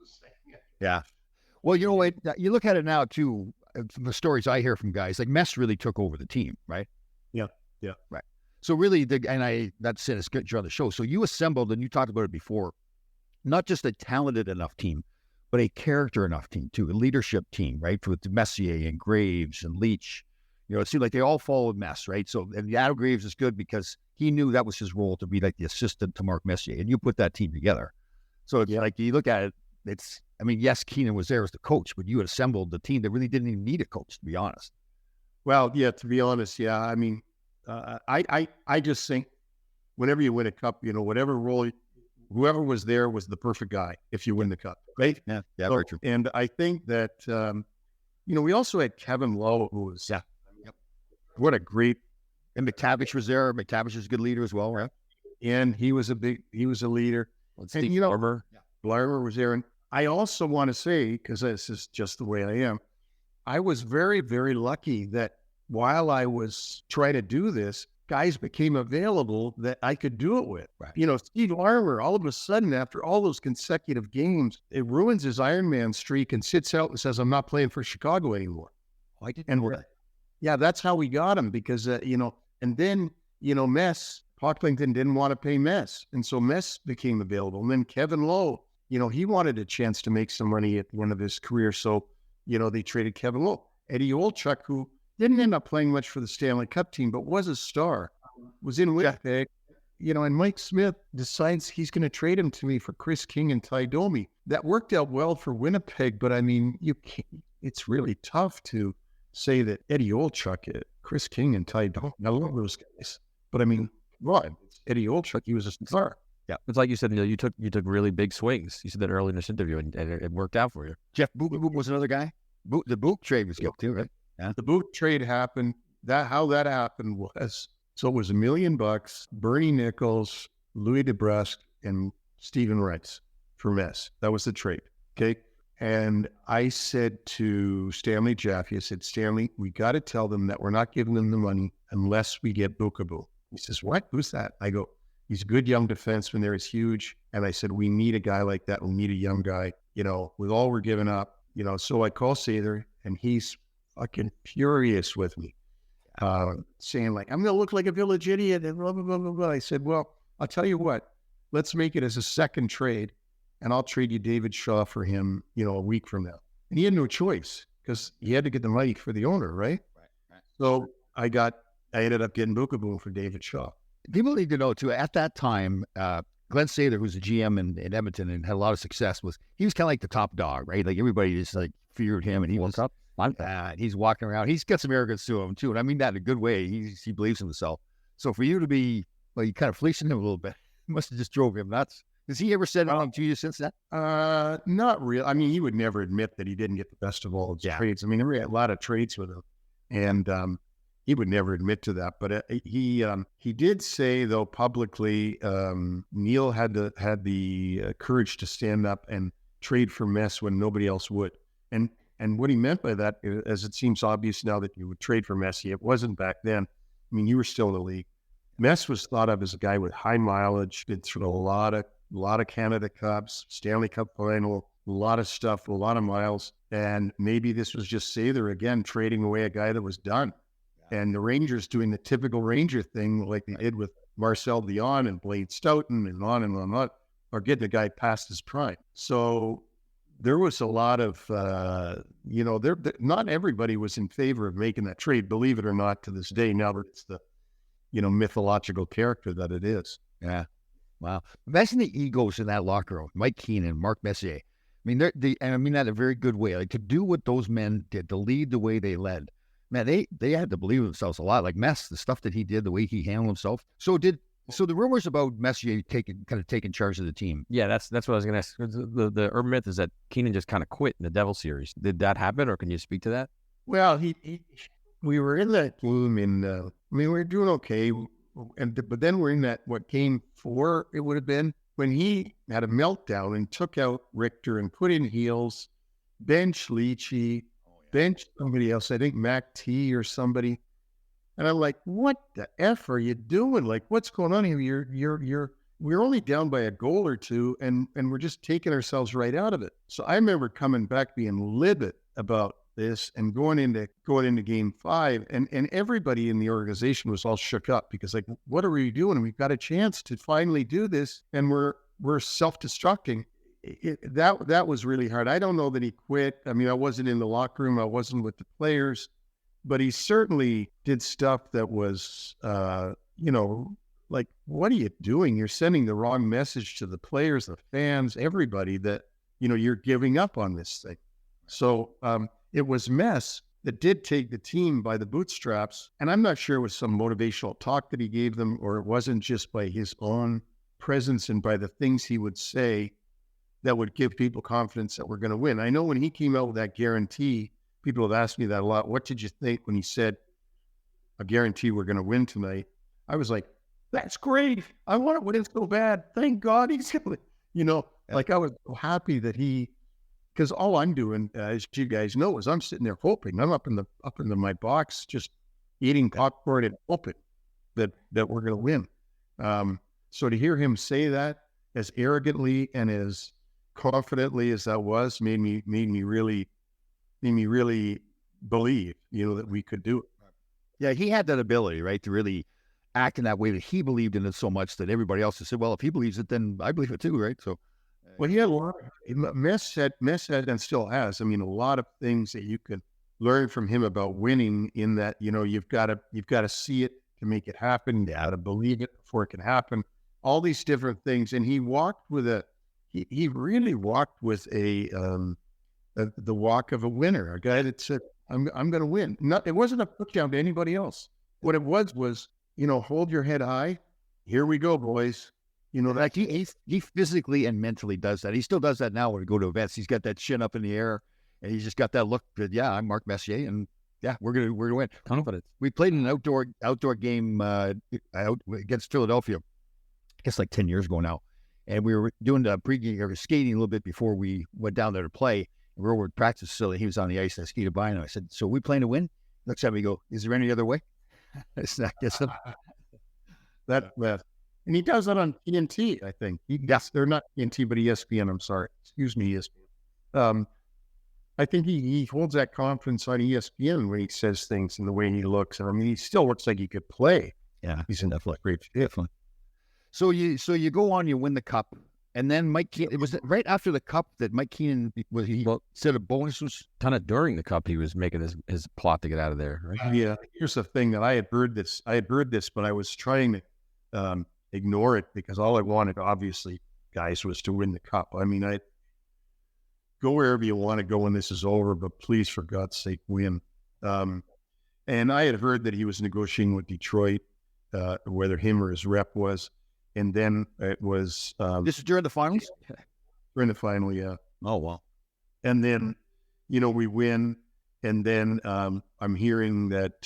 [SPEAKER 4] Yeah. Well, you know what? You look at it now too. The stories I hear from guys like Mess really took over the team, right?
[SPEAKER 5] Yeah.
[SPEAKER 4] Right. So really, that's it. It's good you're on the show. So you assembled, and you talked about it before, not just a talented enough team, but a character enough team too, a leadership team, right? With Messier and Graves and Leach. It seemed like they all followed Mess, right? So, and Adam Graves is good because he knew that was his role to be like the assistant to Mark Messier, and you put that team together. So it's like you look at it, yes, Keenan was there as the coach, but you had assembled the team that really didn't even need a coach, to be honest.
[SPEAKER 5] Well, yeah, to be honest, yeah. I mean, I just think whenever you win a cup, whatever role, whoever was there was the perfect guy if you win the cup, right?
[SPEAKER 4] Yeah, very true.
[SPEAKER 5] And I think that, we also had Kevin Lowe, who was, what a great,
[SPEAKER 4] and McTavish was there. McTavish was a good leader as well, right?
[SPEAKER 5] And he was a leader.
[SPEAKER 3] And Steve Larmer.
[SPEAKER 5] Larmer was there. And I also want to say, because this is just the way I am, I was very, very lucky that while I was trying to do this, guys became available that I could do it with.
[SPEAKER 4] Right.
[SPEAKER 5] Steve Larmer, all of a sudden, after all those consecutive games, it ruins his Ironman streak and sits out and says, I'm not playing for Chicago anymore.
[SPEAKER 4] I didn't know that.
[SPEAKER 5] Yeah, that's how we got him because, and then, Mess, Pocklington didn't want to pay Mess. And so Mess became available. And then Kevin Lowe, he wanted a chance to make some money at the end of his career. So, they traded Kevin Lowe. Eddie Olchuk, who didn't end up playing much for the Stanley Cup team, but was a star, was in Winnipeg, and Mike Smith decides he's going to trade him to me for Chris King and Ty Domi. That worked out well for Winnipeg, but I mean, it's really tough to say that Eddie Olchuk, Chris King and Ty Domi, I love those guys. But I mean, it's Eddie Olchuk, he was a star.
[SPEAKER 3] Yeah, it's like you said, you took really big swings. You said that early in this interview, and it worked out for you.
[SPEAKER 4] Jeff Book was another guy. The Book trade was good too, right?
[SPEAKER 5] Yeah. The Book trade happened. How that happened was, so it was $1 million, Bernie Nichols, Louis DeBrusque, and Stephen Rice for Mess. That was the trade. Okay. And I said to Stanley Jaffe, I said, Stanley, we got to tell them that we're not giving them the money unless we get Bookaboo. He says, what? Who's that? I go, he's a good young defenseman there. He's huge. And I said, we need a guy like that. We need a young guy, with all we're giving up, So I call Sather, and he's fucking furious with me, saying like, I'm going to look like a village idiot and blah, blah, blah, blah, blah. I said, well, I'll tell you what, let's make it as a second trade, and I'll trade you David Shaw for him, a week from now. And he had no choice because he had to get the money for the owner, right?
[SPEAKER 4] Right.
[SPEAKER 5] So I ended up getting Bookaboo for David Shaw.
[SPEAKER 4] People need to know too, at that time, Glenn Sather, who's a GM in Edmonton and had a lot of success, he was kind of like the top dog, right? Like everybody just like feared him, and he was up. He's walking around. He's got some arrogance to him too, and I mean that in a good way. He believes in himself. So for you to be, you kind of fleecing him a little bit, must have just drove him nuts. Has he ever said anything to you since that?
[SPEAKER 5] Not real. I mean, he would never admit that he didn't get the best of all his trades. I mean, there were a lot of trades with him, and he would never admit to that. But he did say though publicly, Neil had the courage to stand up and trade for Mess when nobody else would. And what he meant by that, as it seems obvious now that you would trade for Messier, it wasn't back then. I mean, you were still in the league. Mess was thought of as a guy with high mileage, been through a lot of Canada Cups, Stanley Cup final, a lot of stuff, a lot of miles. And maybe this was just Sather again, trading away a guy that was done. And the Rangers doing the typical Ranger thing like they did with Marcel Dion and Blade Stoughton and on and on and on, or getting a guy past his prime. So there was a lot of, not everybody was in favor of making that trade, believe it or not, to this day, now that it's the, mythological character that it is.
[SPEAKER 4] Yeah. Wow. Imagine the egos in that locker room. Mike Keenan, Mark Messier. I mean, and I mean that in a very good way. Like, to do what those men did, to lead the way they led, man, they had to believe in themselves a lot. Like Mess, the stuff that he did, the way he handled himself. So the rumors about Messier taking charge of the team.
[SPEAKER 3] Yeah, that's what I was going to ask. The urban myth is that Keenan just kind of quit in the Devil series. Did that happen, or can you speak to that?
[SPEAKER 5] Well, we were in that game, and we were doing okay, but then we're in that game 4 it would have been, when he had a meltdown and took out Richter and put in Heels, bench Leachy, bench somebody else, I think Mac T or somebody. And I'm like, what the F are you doing? Like, what's going on here? We're only down by a goal or two, and we're just taking ourselves right out of it. So I remember coming back being livid about this and going into game 5, and everybody in the organization was all shook up because, like, what are we doing? We've got a chance to finally do this, and we're self-destructing. That was really hard. I don't know that he quit. I mean, I wasn't in the locker room. I wasn't with the players, but he certainly did stuff that was, like, what are you doing? You're sending the wrong message to the players, the fans, everybody, that, you're giving up on this thing. So it was Mess that did take the team by the bootstraps. And I'm not sure it was some motivational talk that he gave them, or it wasn't just by his own presence and by the things he would say that would give people confidence that we're going to win. I know when he came out with that guarantee, people have asked me that a lot. What did you think when he said, a guarantee we're going to win tonight? I was like, that's great. I want to win it so bad. Thank God he's going to, like, I was so happy that because all I'm doing, as you guys know, is I'm sitting there hoping. I'm up in my box, just eating popcorn and hoping that we're going to win. So to hear him say that as arrogantly and as confidently as that was, made me really believe, that we could do it.
[SPEAKER 4] Yeah, he had that ability, right, to really act in that way, that he believed in it so much that everybody else said, well, if he believes it, then I believe it too, right? So,
[SPEAKER 5] well, he had a lot. Mess had and still has, I mean, a lot of things that you could learn from him about winning, in that, you've got to see it to make it happen. You got to believe it before it can happen. All these different things. And he walked with he really walked with the walk of a winner, a guy that said, I'm going to win. It wasn't a put down to anybody else. What it was, hold your head high. Here we go, boys.
[SPEAKER 4] Like he physically and mentally does that. He still does that now when we go to events. He's got that chin up in the air, and he's just got that look that, yeah, I'm Mark Messier, and yeah, we're gonna win.
[SPEAKER 3] Confidence. We
[SPEAKER 4] played an outdoor game out against Philadelphia, I guess like 10 years ago now, and we were doing the pregame, or skating a little bit before we went down there to play. And we were over at practice facility. He was on the ice, and I skated by him, and I said, "So we playing to win?" Looks at me, go, "Is there any other way?" It's not
[SPEAKER 5] that. And he does that on TNT, I think. Yes, they're not TNT, but ESPN. I'm sorry. Excuse me, ESPN. I think he holds that confidence on ESPN when he says things and the way he looks. And I mean, he still looks like he could play.
[SPEAKER 4] Yeah,
[SPEAKER 5] he's in that great shape.
[SPEAKER 4] Definitely. So you go on, you win the cup, and then Mike Keenan. It was right after the cup that Mike Keenan said a bonus was
[SPEAKER 3] kind of during the cup. He was making his plot to get out of there. Right?
[SPEAKER 5] Yeah. Here's the thing that I had heard this, but I was trying to ignore it, because all I wanted, obviously, guys, was to win the cup. I mean, I go wherever you want to go when this is over, but please, for God's sake, win. And I had heard that he was negotiating with Detroit, whether him or his rep was. And then it was...
[SPEAKER 4] this is during the finals?
[SPEAKER 5] During the final, yeah.
[SPEAKER 4] Oh, wow.
[SPEAKER 5] And then, we win. And then I'm hearing that...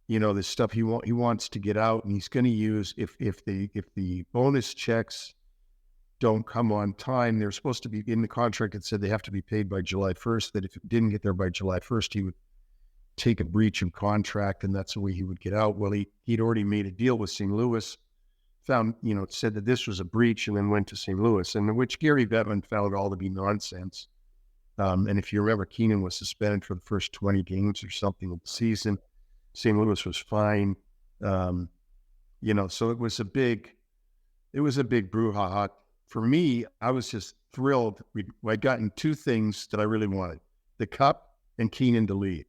[SPEAKER 5] the stuff he wants to get out, and he's going to use, if the bonus checks don't come on time, they're supposed to be in the contract. It said they have to be paid by July 1st, that if it didn't get there by July 1st, he would take a breach of contract, and that's the way he would get out. Well, he'd already made a deal with St. Louis found, said that this was a breach and then went to St. Louis, and which Gary Bettman found all to be nonsense. And if you remember, Keenan was suspended for the first 20 games or something of the season. St. Louis was fine. So it was a big brouhaha. For me, I was just thrilled. I'd gotten two things that I really wanted: the cup and Keenan to leave.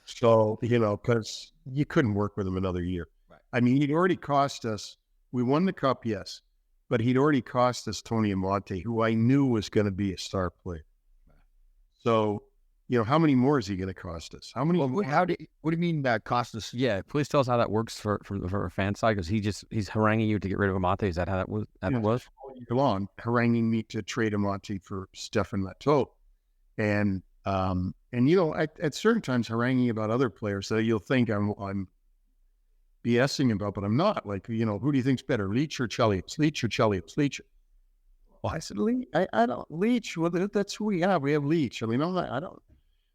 [SPEAKER 5] So, because you couldn't work with him another year. Right. I mean, he'd already cost us, we won the cup, yes, but he'd already cost us Tony Amonte, who I knew was going to be a star player. Right. So, how many more is he going to cost us? How many?
[SPEAKER 4] What do you mean cost us?
[SPEAKER 3] Yeah, please tell us how that works for a fan side, because he's haranguing you to get rid of Amonte. Is that how that was?
[SPEAKER 5] All year long, haranguing me to trade Amonte for Stefan Lateau. And at certain times haranguing about other players that you'll think I'm BSing about, but I'm not. Like, who do you think's better, Leach or Chelios? Leach or Chelios? Leach. Well, I said, Leach. I don't. Leach. Well, that's who we have. We have Leach. I mean, I don't.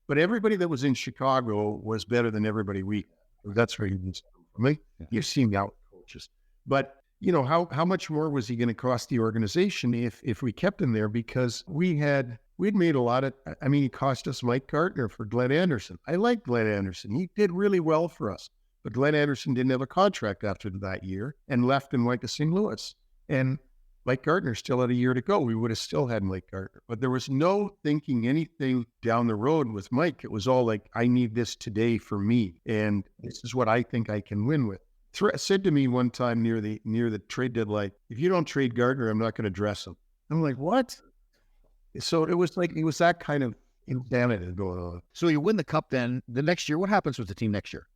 [SPEAKER 5] But everybody that was in Chicago was better than everybody we. That's where he was for me. Yeah. You've seen out coaches, but how much more was he going to cost the organization if we kept him there? Because we'd made a lot of, he cost us Mike Gardner for Glenn Anderson. I like Glenn Anderson. He did really well for us. But Glenn Anderson didn't have a contract after that year and left and went to St. Louis. And Mike Gardner still had a year to go. We would have still had Mike Gardner. But there was no thinking anything down the road with Mike. It was all like, I need this today for me. And this is what I think I can win with. Said to me one time near the trade deadline, if you don't trade Gardner, I'm not going to dress him. I'm like, what? So it was that kind of insanity going on.
[SPEAKER 4] So you win the cup then. The next year, what happens with the team next year?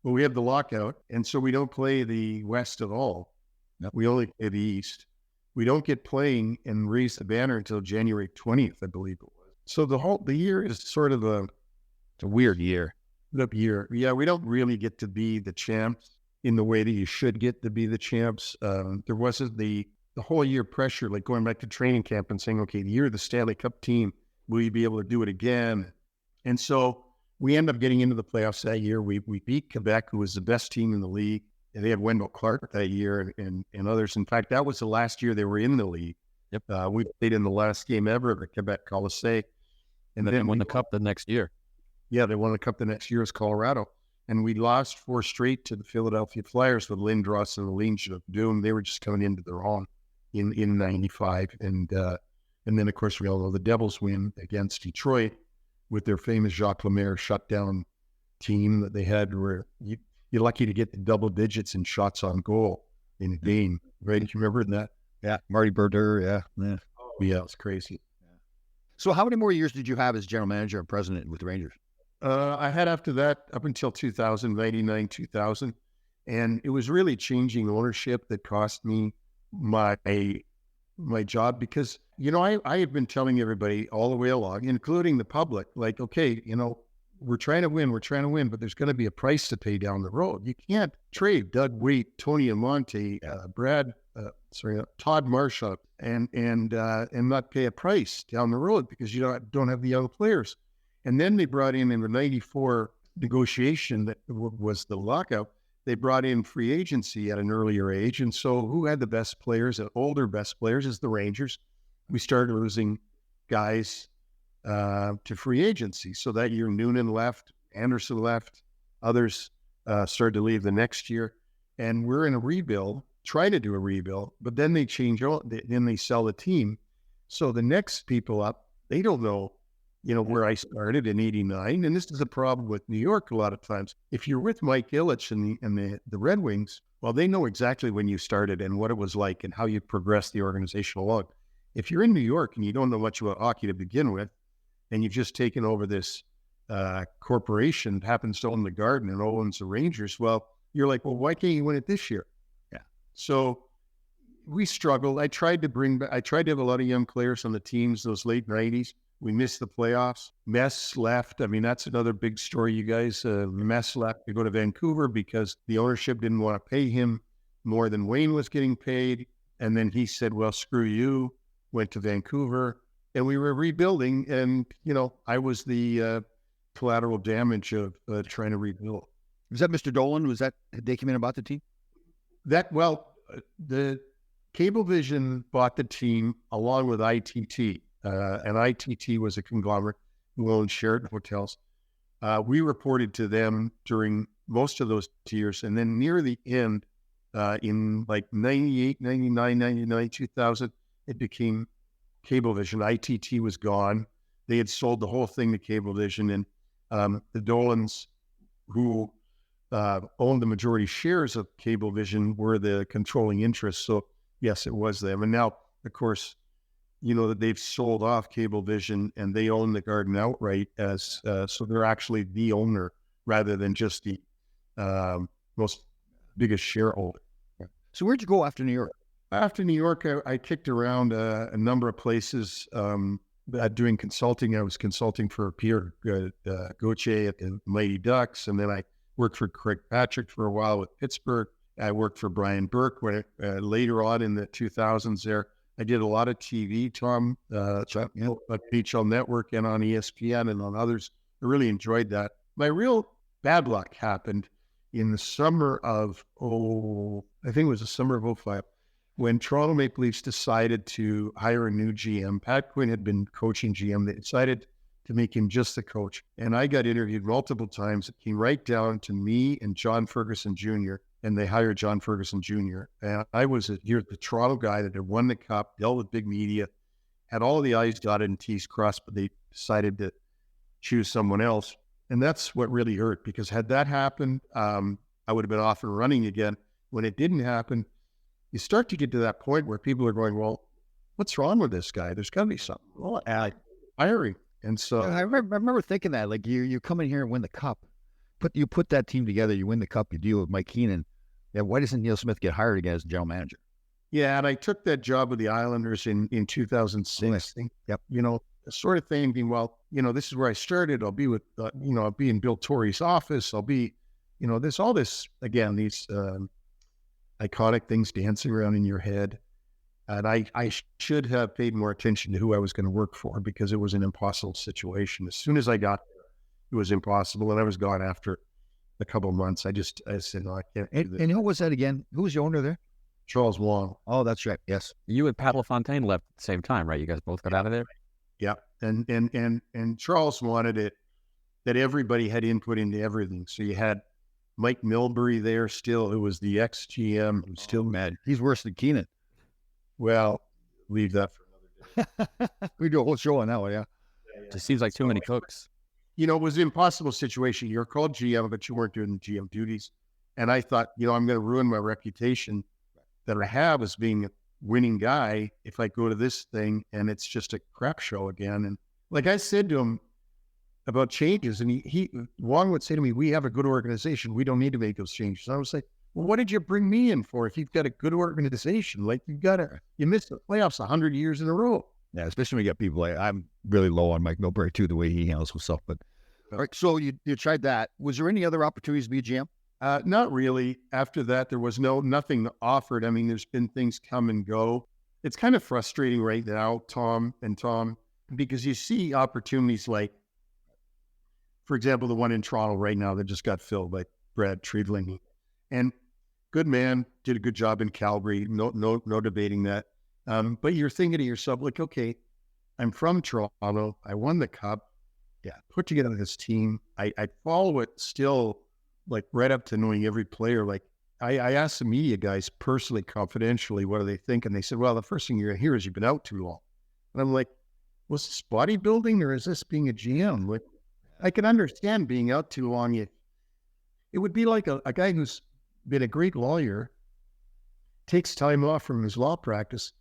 [SPEAKER 5] Well, we have the lockout, and so we don't play the West at all. Yep. We only play the East. We don't get playing and raise the banner until January 20th, I believe it was. So the year is sort of
[SPEAKER 4] it's a weird year.
[SPEAKER 5] Yeah, we don't really get to be the champs in the way that you should get to be the champs. There wasn't the whole year pressure, like going back to training camp and saying, okay, you're the Stanley Cup team. Will you be able to do it again? And so we end up getting into the playoffs that year. We beat Quebec, who was the best team in the league. And they had Wendell Clark that year and others. In fact, that was the last year they were in the league.
[SPEAKER 3] Yep.
[SPEAKER 5] We played in the last game ever at the Quebec Colisée.
[SPEAKER 3] And then won the cup the next year.
[SPEAKER 5] Yeah, they won the cup the next year as Colorado. And we lost 4 straight to the Philadelphia Flyers with Lindros and the Legion of Doom. They were just coming into their own in 95. And then, of course, we all know the Devils win against Detroit with their famous Jacques Lemaire shutdown team that they had, where you're lucky to get the double digits in shots on goal in a game, right? Do you remember that?
[SPEAKER 4] Yeah, Marty Brodeur, yeah.
[SPEAKER 5] Yeah, it's crazy.
[SPEAKER 4] Yeah. So how many more years did you have as general manager and president with the Rangers?
[SPEAKER 5] I had after that up until 2000, 99, 2000. And it was really changing ownership that cost me my job because, I had been telling everybody all the way along, including the public, like, okay, we're trying to win, but there's going to be a price to pay down the road. You can't trade Doug Weight, Tony Amonte, Todd Marchand, and not pay a price down the road because you don't have the young players. And then they brought in the 94 negotiation that was the lockout. They brought in free agency at an earlier age. And so who had the best players, the older best players, is the Rangers. We started losing guys to free agency. So that year, Noonan left, Anderson left, others started to leave the next year. And we're in a rebuild, trying to do a rebuild, but then they change, then they sell the team. So the next people up, they don't know, where I started in 89. And this is a problem with New York a lot of times. If you're with Mike Ilitch and the Red Wings, well, they know exactly when you started and what it was like and how you progressed the organization along. If you're in New York and you don't know much about hockey to begin with, and you've just taken over this corporation that happens to own the Garden and owns the Rangers, well, you're like, well, why can't you win it this year? Yeah. So we struggled. I tried to have a lot of young players on the teams, those late 90s. We missed the playoffs. Mess left. I mean, that's another big story, you guys. Mess left to go to Vancouver because the ownership didn't want to pay him more than Wayne was getting paid. And then he said, well, screw you, went to Vancouver. And we were rebuilding. And, I was the collateral damage of trying to rebuild.
[SPEAKER 4] Was that Mr. Dolan? They came in about the team?
[SPEAKER 5] The Cablevision bought the team along with ITT, and ITT was a conglomerate who owned Sheraton hotels. We reported to them during most of those years, and then near the end, in like 98, 99, 99, 2000, it became Cablevision. ITT was gone. They had sold the whole thing to Cablevision, and the Dolans, who owned the majority shares of Cablevision, were the controlling interest. So yes, it was them. And now, of course, you know that they've sold off Cablevision and they own the Garden outright, as so they're actually the owner rather than just the most biggest shareholder.
[SPEAKER 4] So where'd you go after New York?
[SPEAKER 5] After New York, I kicked around a number of places doing consulting. I was consulting for Pierre Gauthier at the Mighty Ducks, and then I worked for Craig Patrick for a while with Pittsburgh. I worked for Brian Burke later on in the 2000s there. I did a lot of TV, Tom, at PHL Network and on ESPN and on others. I really enjoyed that. My real bad luck happened in the summer of, I think it was the summer of 2005, when Toronto Maple Leafs decided to hire a new GM. Pat Quinn had been coaching GM. They decided to make him just the coach. And I got interviewed multiple times. It came right down to me and John Ferguson Jr., and they hired John Ferguson Jr. And I was the Toronto guy that had won the Cup, dealt with big media, had all the I's dotted and T's crossed, but they decided to choose someone else. And that's what really hurt, because had that happened, I would have been off and running again. When it didn't happen, you start to get to that point where people are going, well, what's wrong with this guy? There's got to be something. Well, hiring. And so
[SPEAKER 4] I remember thinking that, like, you come in here and win the Cup. You put that team together, you win the Cup, you deal with Mike Keenan. Yeah, why doesn't Neil Smith get hired again as general manager?
[SPEAKER 5] Yeah, and I took that job with the Islanders in 2006.
[SPEAKER 4] Yep.
[SPEAKER 5] You know, sort of thinking, well, you know, this is where I started. I'll be with, I'll be in Bill Torrey's office. I'll be, there's all this, again, these iconic things dancing around in your head. And I should have paid more attention to who I was going to work for, because it was an impossible situation. As soon as I got there, it was impossible. And I was gone after a couple of months. I said, no, I can't do this.
[SPEAKER 4] And who was that again? Who was the owner there?
[SPEAKER 5] Charles Wong.
[SPEAKER 4] Oh, that's right. Yes.
[SPEAKER 3] You and Pat LaFontaine left at the same time, right? You guys both got out of there?
[SPEAKER 5] Yeah. And Charles wanted it that everybody had input into everything. So you had Mike Milbury there still, who was the ex-GM, who's still mad.
[SPEAKER 4] He's worse than Keenan.
[SPEAKER 5] Well, leave that for another day.
[SPEAKER 4] We do a whole show on that one, yeah.
[SPEAKER 3] It just seems like too many cooks.
[SPEAKER 5] It was an impossible situation. You're called GM, but you weren't doing GM duties. And I thought, I'm going to ruin my reputation that I have as being a winning guy if I go to this thing and it's just a crap show again. And like I said to him about changes, and Wong would say to me, we have a good organization. We don't need to make those changes. And I was like, well, what did you bring me in for if you've got a good organization? Like you missed the playoffs 100 years in a row.
[SPEAKER 4] Yeah, especially when you got people like, I'm really low on Mike Milbury too, the way he handles himself. But all right, so you tried that. Was there any other opportunities to be a GM?
[SPEAKER 5] Not really. After that, there was nothing offered. I mean, there's been things come and go. It's kind of frustrating right now, Tom, because you see opportunities like, for example, the one in Toronto right now that just got filled by Brad Treadling. And good man, did a good job in Calgary. No debating that. But you're thinking to yourself, like, okay, I'm from Toronto. I won the Cup. Yeah, put together this team. I follow it still, like right up to knowing every player. Like I asked the media guys personally, confidentially, what do they think? And they said, well, the first thing you're going to hear is you've been out too long. And I'm like, was this bodybuilding or is this being a GM? Like, I can understand being out too long. It would be like a guy who's been a great lawyer, takes time off from his law practice,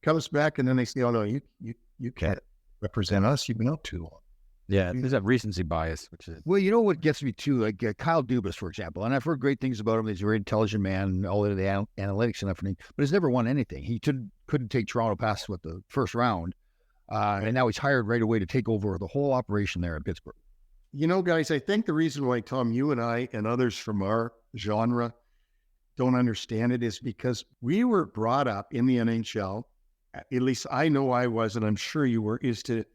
[SPEAKER 5] comes back, and then they say, oh, no, you can't represent us. You've been out too long.
[SPEAKER 3] Yeah, there's that recency bias, which is...
[SPEAKER 4] Well, you know what gets me too? Like Kyle Dubas, for example, and I've heard great things about him. He's a very intelligent man, and all of the analytics and everything, but he's never won anything. He couldn't take Toronto past the first round, and now he's hired right away to take over the whole operation there in Pittsburgh.
[SPEAKER 5] Guys, I think the reason why, Tom, you and I and others from our genre don't understand it is because we were brought up in the NHL, at least I know I was, and I'm sure you were, is to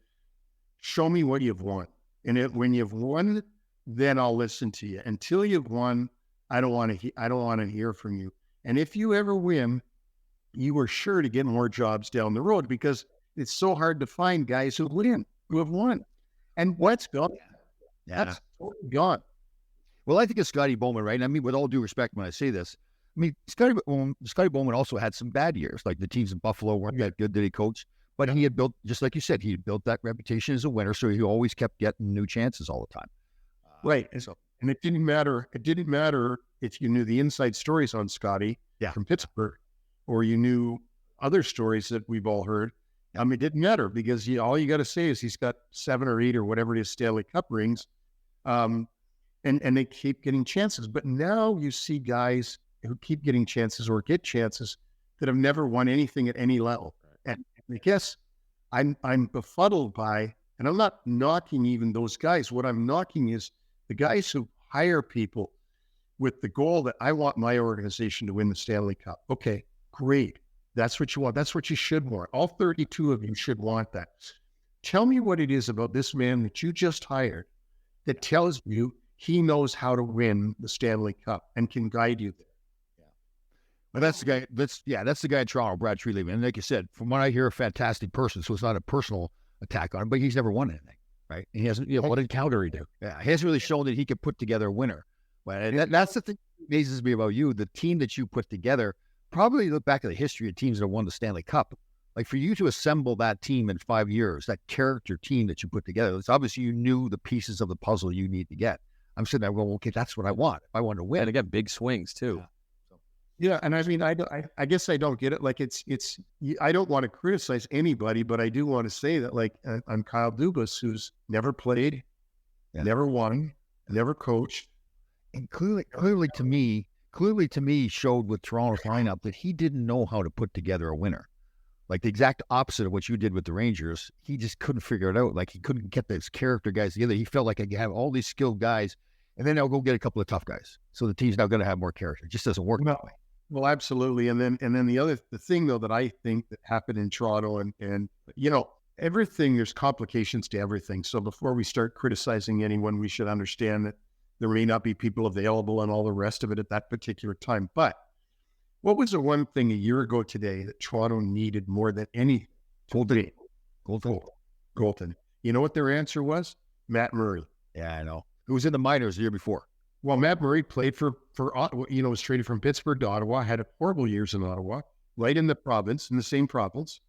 [SPEAKER 5] show me what you've won. And when you've won, then I'll listen to you. Until you've won, I don't want to hear from you. And if you ever win, you are sure to get more jobs down the road because it's so hard to find guys who win, who have won. And what's gone?
[SPEAKER 4] Yeah.
[SPEAKER 5] That's totally gone.
[SPEAKER 4] Well, I think it's Scotty Bowman, right? I mean, with all due respect when I say this, I mean, Scotty Bowman also had some bad years. Like the teams in Buffalo weren't that good that he coached. But he had built, just like you said, he had built that reputation as a winner. So he always kept getting new chances all the time.
[SPEAKER 5] Right. And it didn't matter. It didn't matter if you knew the inside stories on Scotty from Pittsburgh or you knew other stories that we've all heard. I mean, it didn't matter because all you got to say is he's got 7 or 8 or whatever it is Stanley Cup rings. And they keep getting chances. But now you see guys who keep getting chances or get chances that have never won anything at any level. And I guess I'm befuddled by, and I'm not knocking even those guys. What I'm knocking is the guys who hire people with the goal that I want my organization to win the Stanley Cup. Okay, great. That's what you want. That's what you should want. All 32 of you should want that. Tell me what it is about this man that you just hired that tells you he knows how to win the Stanley Cup and can guide you there.
[SPEAKER 4] Well, that's the guy. That's the guy in Toronto, Brad Treliving. And like you said, from what I hear, a fantastic person. So it's not a personal attack on him, but he's never won anything, right? And he hasn't. What did Calgary do? Yeah, he hasn't really shown that he could put together a winner. But that's the thing that amazes me about you. The team that you put together. Probably look back at the history of teams that won the Stanley Cup. Like for you to assemble that team in 5 years, that character team that you put together, it's obviously you knew the pieces of the puzzle you need to get. I'm sitting there going, okay, that's what I want. If I want to win,
[SPEAKER 3] and again, big swings too.
[SPEAKER 5] Yeah, and I mean, I guess I don't get it. Like it's. I don't want to criticize anybody, but I do want to say that, like, I'm Kyle Dubas, who's never played, never won, never coached,
[SPEAKER 4] and clearly to me showed with Toronto's lineup that he didn't know how to put together a winner. Like the exact opposite of what you did with the Rangers. He just couldn't figure it out. Like he couldn't get those character guys together. He felt like I have all these skilled guys, and then I'll go get a couple of tough guys. So the team's now going to have more character. It just doesn't work that way.
[SPEAKER 5] Well, absolutely. And then the thing though that I think that happened in Toronto and you know, everything, there's complications to everything. So before we start criticizing anyone, we should understand that there may not be people available and all the rest of it at that particular time. But what was the one thing a year ago today that Toronto needed more than any?
[SPEAKER 4] Goaltending.
[SPEAKER 5] You know what their answer was? Matt Murray.
[SPEAKER 4] Yeah, I know. Who was in the minors the year before?
[SPEAKER 5] Well, Matt Murray played for was traded from Pittsburgh to Ottawa, had horrible years in Ottawa, right in the same province.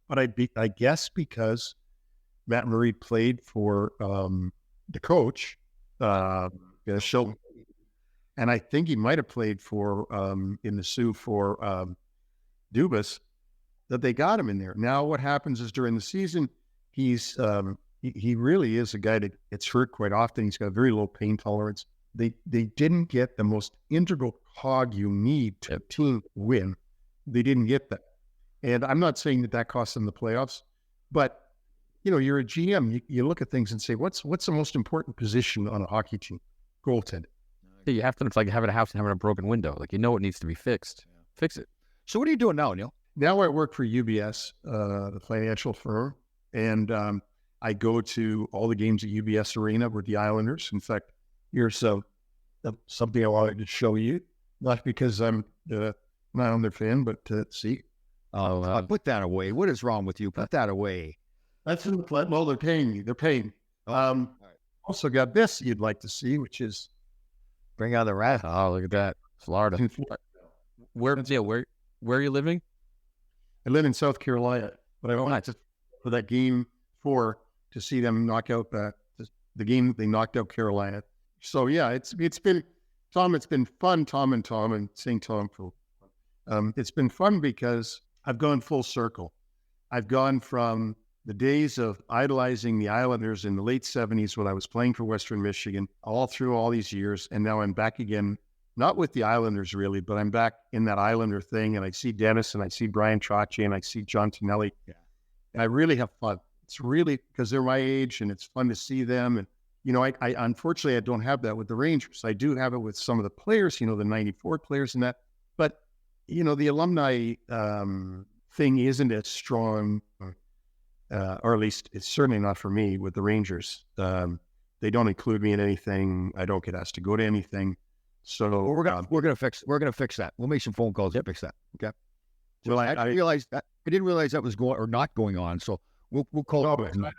[SPEAKER 5] But I guess because Matt Murray played for the coach, Sheldon, and I think he might have played for in the Sioux for Dubas, that they got him in there. Now what happens is during the season, he really is a guy that gets hurt quite often. He's got a very low pain tolerance. They didn't get the most integral cog you need to team win. They didn't get that. And I'm not saying that cost them the playoffs, but you know, you're a GM. You look at things and say, what's the most important position on a hockey team? Goaltending.
[SPEAKER 3] You have to. It's like having a house and having a broken window. Like, you know, it needs to be fixed. Fix it.
[SPEAKER 4] So what are you doing now, Neil?
[SPEAKER 5] Now I work for UBS, the financial firm, and I go to all the games at UBS Arena with the Islanders. In fact, here's something I wanted to show you, not because I'm not an Islander fan, but to see.
[SPEAKER 4] Put that away. What is wrong with you? Put that away.
[SPEAKER 5] That's in the plan. Well, they're paying me. They're paying me.
[SPEAKER 4] Right.
[SPEAKER 5] Also got this you'd like to see, which is
[SPEAKER 4] bring out the rat.
[SPEAKER 3] Oh, look at that, Florida. Where are you living?
[SPEAKER 5] I live in South Carolina, but I went for that game 4 to see them knock out the game that they knocked out Carolina. So yeah, it's been Tom. It's been fun, Tom and saying Tom for. It's been fun because I've gone full circle. I've gone from the days of idolizing the Islanders in the late 70s when I was playing for Western Michigan, all through all these years, and now I'm back again. Not with the Islanders really, but I'm back in that Islander thing, and I see Dennis, and I see Brian Trottier, and I see John Tonelli. Yeah. And I really have fun. It's really because they're my age, and it's fun to see them. And you know, I unfortunately I don't have that with the Rangers. I do have it with some of the players, you know, the '94 players and that. But you know, the alumni thing isn't as strong, or at least it's certainly not for me with the Rangers. They don't include me in anything. I don't get asked to go to anything. So
[SPEAKER 4] Well, we're gonna fix that. We'll make some phone calls to fix that. Okay.
[SPEAKER 5] well,
[SPEAKER 4] I didn't realize that was going or not going on. So we'll call.
[SPEAKER 5] no,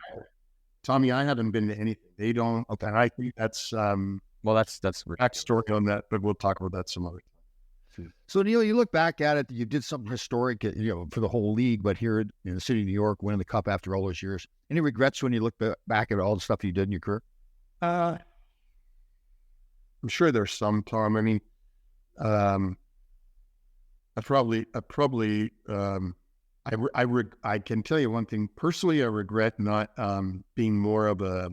[SPEAKER 5] Tommy, I haven't been to anything. They don't.
[SPEAKER 4] Okay.
[SPEAKER 5] And I think that's
[SPEAKER 3] Well, that's
[SPEAKER 5] backstory on that, but we'll talk about that some other time.
[SPEAKER 4] So Neil, you look back at it, you did something historic, for the whole league, but here in the city of New York, winning the cup after all those years. Any regrets when you look back at all the stuff you did in your career?
[SPEAKER 5] I'm sure there's some, Tom. I mean, I can tell you one thing personally. I regret not being more of a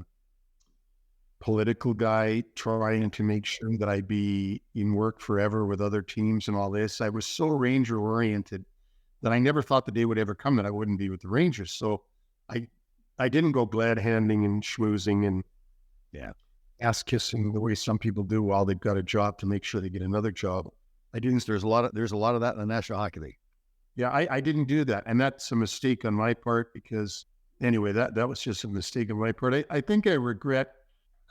[SPEAKER 5] political guy, trying to make sure that I'd be in work forever with other teams and all this. I was so Ranger oriented that I never thought the day would ever come that I wouldn't be with the Rangers. So I didn't go glad handing and schmoozing and ass kissing the way some people do while they've got a job to make sure they get another job. I didn't.
[SPEAKER 4] There's a lot of that in the National Hockey League.
[SPEAKER 5] Yeah, I didn't do that, and that's a mistake on my part because anyway, that was just a mistake on my part. I think I regret.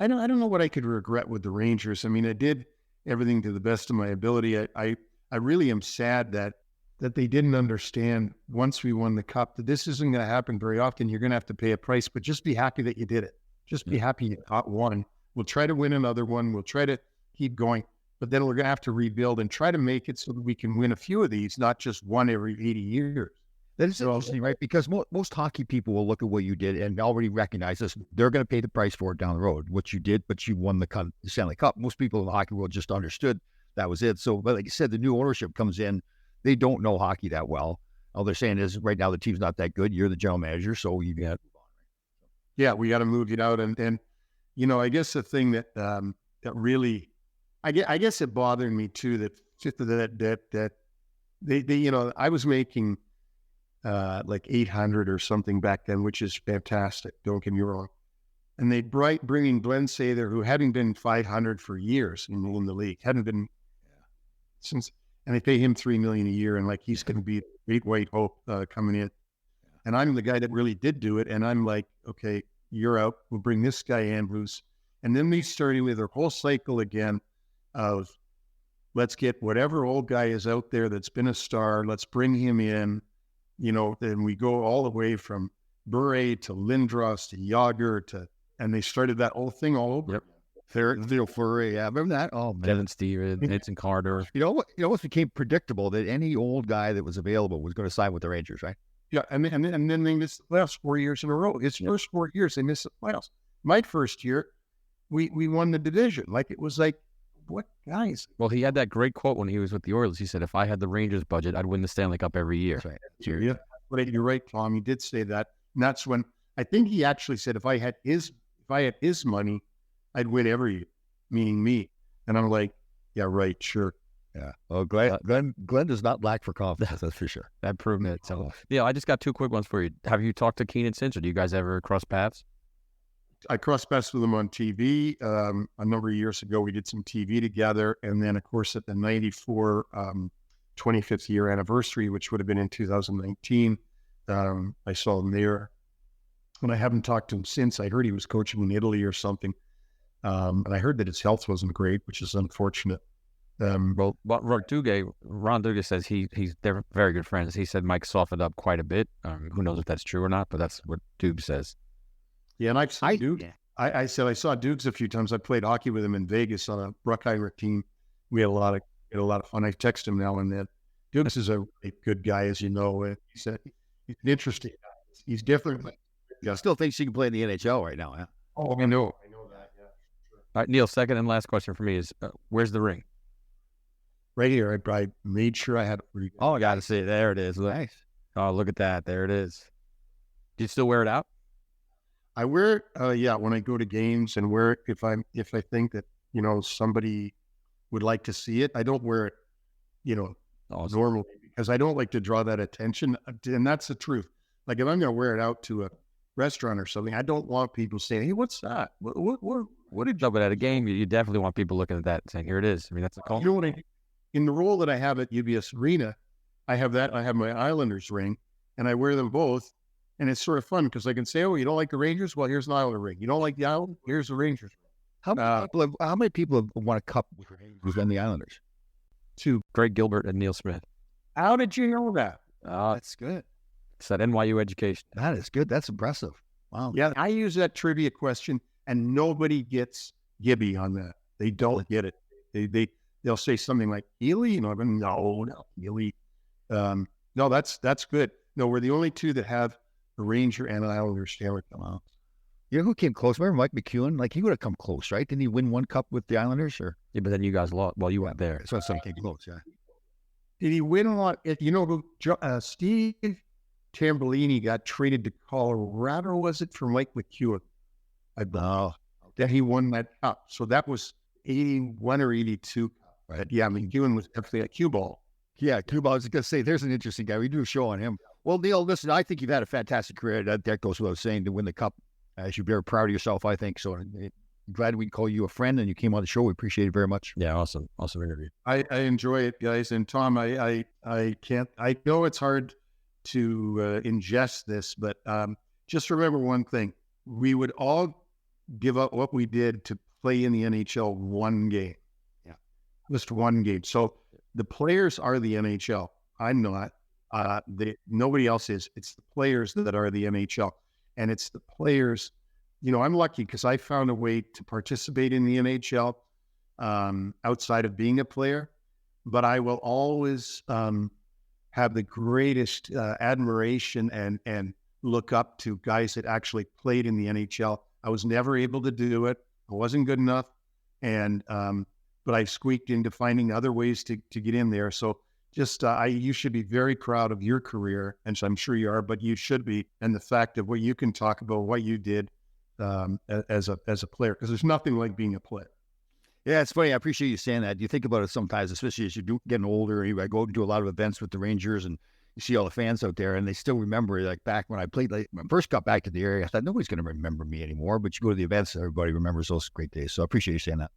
[SPEAKER 5] I don't know what I could regret with the Rangers. I mean, I did everything to the best of my ability. I really am sad that they didn't understand once we won the cup that this isn't going to happen very often. You're going to have to pay a price, but just be happy that you did it. Just be happy you got one. We'll try to win another one. We'll try to keep going, but then we're going to have to rebuild and try to make it so that we can win a few of these, not just one every 80 years.
[SPEAKER 4] That is interesting, right? Because most hockey people will look at what you did and already recognize this. They're going to pay the price for it down the road. What you did, but you won the Stanley Cup. Most people in the hockey world just understood that was it. So, but like you said, the new ownership comes in. They don't know hockey that well. All they're saying is, right now the team's not that good. You're the general manager, so you got.
[SPEAKER 5] Yeah, we got to move it out, and I guess the thing that that really, I guess it bothered me too that they I was making like 800 or something back then, which is fantastic. Don't get me wrong. And they bringing Glenn Sather, who hadn't been 500 for years in the league, hadn't been since, and they pay him $3 million a year, and like he's going to be a great white hope coming in. And I'm the guy that really did do it, and I'm like, okay, you're out. We'll bring this guy in, and then they started with their whole cycle again of let's get whatever old guy is out there that's been a star, let's bring him in. Then we go all the way from Bure to Lindros to Yager and they started that whole thing all over.
[SPEAKER 3] Yep.
[SPEAKER 4] Theo Fleury, yeah, remember that? Oh man,
[SPEAKER 3] Devin Stevens, Nathan Carter.
[SPEAKER 4] What became predictable that any old guy that was available was going to sign with the Rangers, right?
[SPEAKER 5] Yeah, and then they missed the playoffs 4 years in a row. His first 4 years, they missed the playoffs. My first year, we won the division. Like it was like, what guys?
[SPEAKER 3] Well, he had that great quote when he was with the Orioles. He said, "If I had the Rangers budget, I'd win the Stanley Cup every year."
[SPEAKER 4] That's right.
[SPEAKER 5] Yeah, but you're right, Tom. He did say that, and that's when I think he actually said, "If I had his money, I'd win every year," meaning me. And I'm like, "Yeah, right, sure."
[SPEAKER 4] Yeah. Well, Glenn does not lack for confidence. That's for sure.
[SPEAKER 3] That proved it. So, yeah, I just got two quick ones for you. Have you talked to Keenan since, or do you guys ever cross paths?
[SPEAKER 5] I crossed paths with him on TV a number of years ago. We did some TV together, and then, of course, at the '94 25th year anniversary, which would have been in 2019, I saw him there. And I haven't talked to him since. I heard he was coaching in Italy or something, and I heard that his health wasn't great, which is unfortunate.
[SPEAKER 3] Ron Dugas says they're very good friends. He said Mike softened up quite a bit. Who knows if that's true or not, but that's what Dubes says.
[SPEAKER 5] Yeah, and I've seen Dukes. Yeah. I said I saw Dukes a few times. I played hockey with him in Vegas on a Bruckheimer team. We had a lot of fun. I text him now and then. Dukes is a really good guy, as you know. He's an interesting guy. He's different.
[SPEAKER 4] Yeah, still thinks he can play in the NHL right now. Yeah.
[SPEAKER 5] Oh, I know that. Yeah. Sure.
[SPEAKER 3] All right, Neil. Second and last question for me is, where's the ring?
[SPEAKER 5] Right here. I made sure I had it.
[SPEAKER 3] Oh, I got to see it. There it is.
[SPEAKER 4] Nice.
[SPEAKER 3] Oh, look at that. There it is. Do you still wear it out?
[SPEAKER 5] I wear it, when I go to games, and wear it if I think that somebody would like to see it. I don't wear it, normally because I don't like to draw that attention, and that's the truth. Like if I'm going to wear it out to a restaurant or something, I don't want people saying, "Hey, what's that? What did you?"
[SPEAKER 3] No, but at a game, you definitely want people looking at that and saying, "Here it is." I mean, that's a call.
[SPEAKER 5] You know what in the role that I have at UBS Arena, I have my Islanders ring, and I wear them both. And it's sort of fun because I can say, "Oh, you don't like the Rangers? Well, here's an Islander ring. You don't like the Island? Here's the Rangers ring."
[SPEAKER 4] How many people have won a cup with who's on the Islanders?
[SPEAKER 3] 2, Greg Gilbert and Neil Smith.
[SPEAKER 5] How did you know that?
[SPEAKER 4] That's good.
[SPEAKER 3] It's that NYU education.
[SPEAKER 4] That is good. That's impressive. Wow.
[SPEAKER 5] Yeah, I use that trivia question, and nobody gets Gibby on that. They don't get it. They'll say something like Healy, no, Healy. No, that's good. No, we're the only two that have a Ranger and an Islander Stanley Cup.
[SPEAKER 4] Wow. You know who came close? Remember Mike McEwen? Like, he would have come close, right? Didn't he win one cup with the Islanders? Or
[SPEAKER 3] Yeah, but then you guys lost. Well, you weren't there.
[SPEAKER 4] so something came close, yeah.
[SPEAKER 5] Did he win a lot? You know who? Steve Tambellini got traded to Colorado, was it, for Mike McEwen? I believe that he won that cup. So that was 81 or 82.
[SPEAKER 4] Right.
[SPEAKER 5] Yeah, McEwen was definitely a cue ball.
[SPEAKER 4] Yeah, Cuba, I was going to say, there's an interesting guy. We do a show on him. Well, Neil, listen, I think you've had a fantastic career. That goes without saying, to win the cup. You should be very proud of yourself, I think. So glad we call you a friend and you came on the show. We appreciate it very much.
[SPEAKER 3] Yeah, awesome interview.
[SPEAKER 5] I enjoy it, guys. And Tom, I can't. I know it's hard to ingest this, but just remember one thing: we would all give up what we did to play in the NHL one game.
[SPEAKER 4] Yeah,
[SPEAKER 5] just one game. So the players are the NHL. I'm not. Nobody else is. It's the players that are the NHL, and it's the players. You know, I'm lucky because I found a way to participate in the NHL outside of being a player, but I will always have the greatest admiration and look up to guys that actually played in the NHL. I was never able to do it. I wasn't good enough. And, but I squeaked into finding other ways to get in there. So just, you should be very proud of your career. And so I'm sure you are, but you should be. And the fact of what you can talk about, what you did as a player, because there's nothing like being a player.
[SPEAKER 4] Yeah, it's funny. I appreciate you saying that. You think about it sometimes, especially as you're getting older. I go and do a lot of events with the Rangers, and you see all the fans out there, and they still remember, like, back when I played, like, when I first got back to the area, I thought nobody's going to remember me anymore. But you go to the events, everybody remembers those great days. So I appreciate you saying that.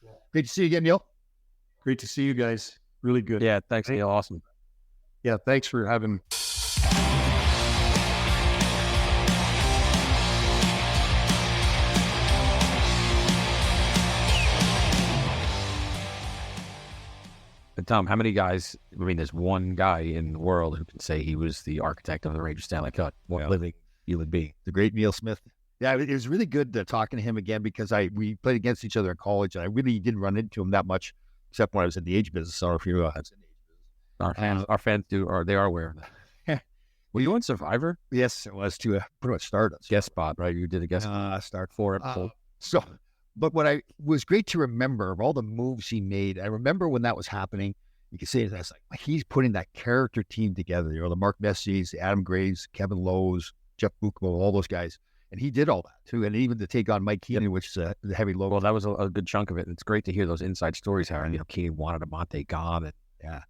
[SPEAKER 4] Yeah. Great to see you again, Neil.
[SPEAKER 5] Great to see you guys. Really good.
[SPEAKER 3] Yeah, thanks, Neil. Awesome.
[SPEAKER 5] Yeah, thanks for having me.
[SPEAKER 3] And Tom, how many guys, I mean, there's one guy in the world who can say he was the architect of the Rangers Stanley Cup. What living you would be.
[SPEAKER 4] The great Neil Smith. Yeah, it was really good talking to him again, because we played against each other in college, and I really didn't run into him that much, except when I was in the age business. I don't know if you realize
[SPEAKER 3] our fans do, or they are aware of that. Were you on Survivor?
[SPEAKER 4] Yes, it was to pretty much start.
[SPEAKER 3] Guest spot, right? You did a guest
[SPEAKER 4] start
[SPEAKER 3] 4 episodes.
[SPEAKER 4] But what I was great to remember of all the moves he made, I remember when that was happening, you can see that's like, he's putting that character team together, the Mark Messies, the Adam Graves, Kevin Lowe's, Jeff Buchmo, all those guys. And he did all that too. And even to take on Mike Keenan, which is the heavy load.
[SPEAKER 3] Well, that was a good chunk of it. And it's great to hear those inside stories, how, Keenan wanted Amonte gone. And,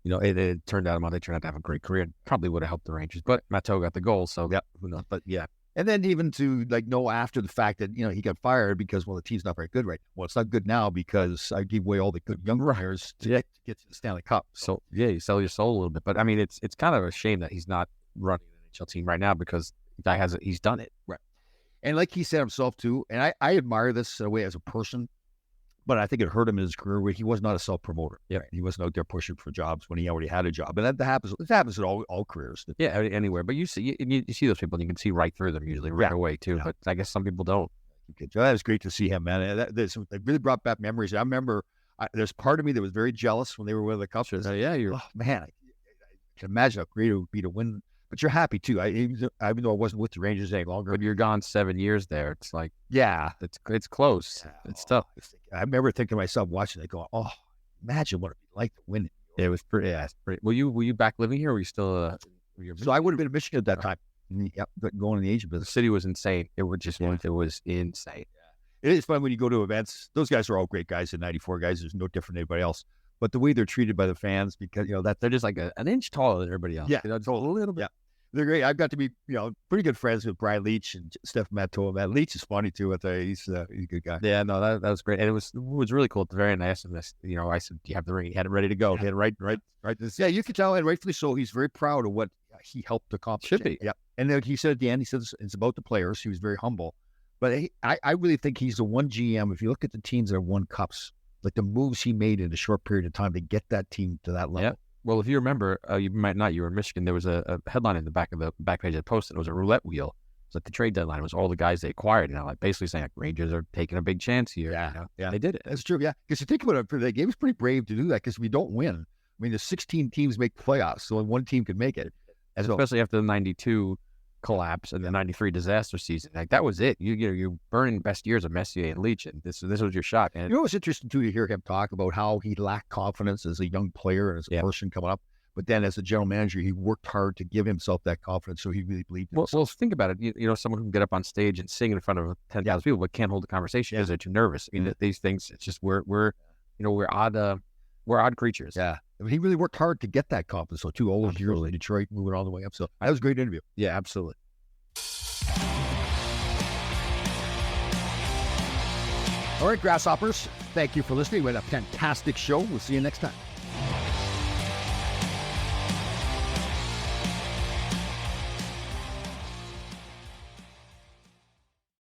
[SPEAKER 3] it turned out Amonte turned out to have a great career. Probably would have helped the Rangers, but Matteau got the goal. So, who knows? But, yeah.
[SPEAKER 4] And then even to know after the fact that, he got fired because, the team's not very good right now. Well, it's not good now because I gave away all the good young players to get to the Stanley Cup.
[SPEAKER 3] So, you sell your soul a little bit. But, I mean, it's kind of a shame that he's not running an NHL team right now, because the guy he's done it.
[SPEAKER 4] Right. And like he said himself too, and I admire this in a way as a person, but I think it hurt him in his career where he was not a self-promoter. Yeah. Right? He wasn't out there pushing for jobs when he already had a job. And that happens. It happens in all careers.
[SPEAKER 3] Yeah, anywhere. But you see those people, and you can see right through them usually right away too. Yeah. But I guess some people don't.
[SPEAKER 4] That was great to see him, man. It really brought back memories. I remember there's part of me that was very jealous when they were winning the cup. Man, I can imagine how great it would be to win. But you're happy too. Even though I wasn't with the Rangers any longer.
[SPEAKER 3] But you're gone 7 years there. It's like, it's close. Yeah, it's tough.
[SPEAKER 4] I remember thinking to myself, watching it, going, "Oh, imagine what it'd be like to win it."
[SPEAKER 3] Yeah, it was pretty. Yeah, it's pretty. Were you back living here? Or were you still?
[SPEAKER 4] So I would have been in Michigan at that time. Yep, going in the Asian business.
[SPEAKER 3] The city was insane. It was insane.
[SPEAKER 4] Yeah. It is fun when you go to events. Those guys are all great guys. The '94 guys, there's no different than anybody else. But the way they're treated by the fans, because that
[SPEAKER 3] they're just like an inch taller than everybody else.
[SPEAKER 4] Yeah,
[SPEAKER 3] just a little bit.
[SPEAKER 4] Yeah. They're great. I've got to be, pretty good friends with Brian Leach and Steph Matteau. Man, Leach is funny too. He's a good guy.
[SPEAKER 3] Yeah, no, that was great, and it was really cool. At the very end, I asked him this. I said, "Do you have the ring?" He had it ready to go. He had it right.
[SPEAKER 4] Yeah, you can tell, and rightfully so. He's very proud of what he helped accomplish.
[SPEAKER 3] Should be.
[SPEAKER 4] Yeah. And then he said at the end, he said it's about the players. He was very humble, But I really think he's the one GM. If you look at the teams that have won cups, like the moves he made in a short period of time to get that team to that level.
[SPEAKER 3] Yeah. Well, if you remember, you might not. You were in Michigan. There was a headline in the back page of the Post, and it was a roulette wheel. It was like the trade deadline. It was all the guys they acquired, and like basically saying like, Rangers are taking a big chance here.
[SPEAKER 4] Yeah,
[SPEAKER 3] you know?
[SPEAKER 4] yeah,
[SPEAKER 3] They did it.
[SPEAKER 4] That's true. Yeah, because you think about it, for the game, it's pretty brave to do that because we don't win. I mean, the 16 teams make playoffs, so only one team can make it.
[SPEAKER 3] And especially after the '92 collapse and the '93 disaster season, like that was it. You're burning best years of Messier and Leach, and this was your shot. And
[SPEAKER 4] You know, it's interesting too to hear him talk about how he lacked confidence as a young player and as a person coming up. But then as a general manager, he worked hard to give himself that confidence, so he really believed in himself.
[SPEAKER 3] Well, think about it. You know, someone who can get up on stage and sing in front of 10,000 people, but can't hold a conversation because they're too nervous. I mean, these things. It's just we're odd creatures.
[SPEAKER 4] Yeah, I mean, he really worked hard to get that confidence. So all those years in Detroit, moving all the way up. So that was a great interview.
[SPEAKER 3] Yeah, absolutely.
[SPEAKER 4] All right, Grasshoppers, thank you for listening. We had a fantastic show. We'll see you next time.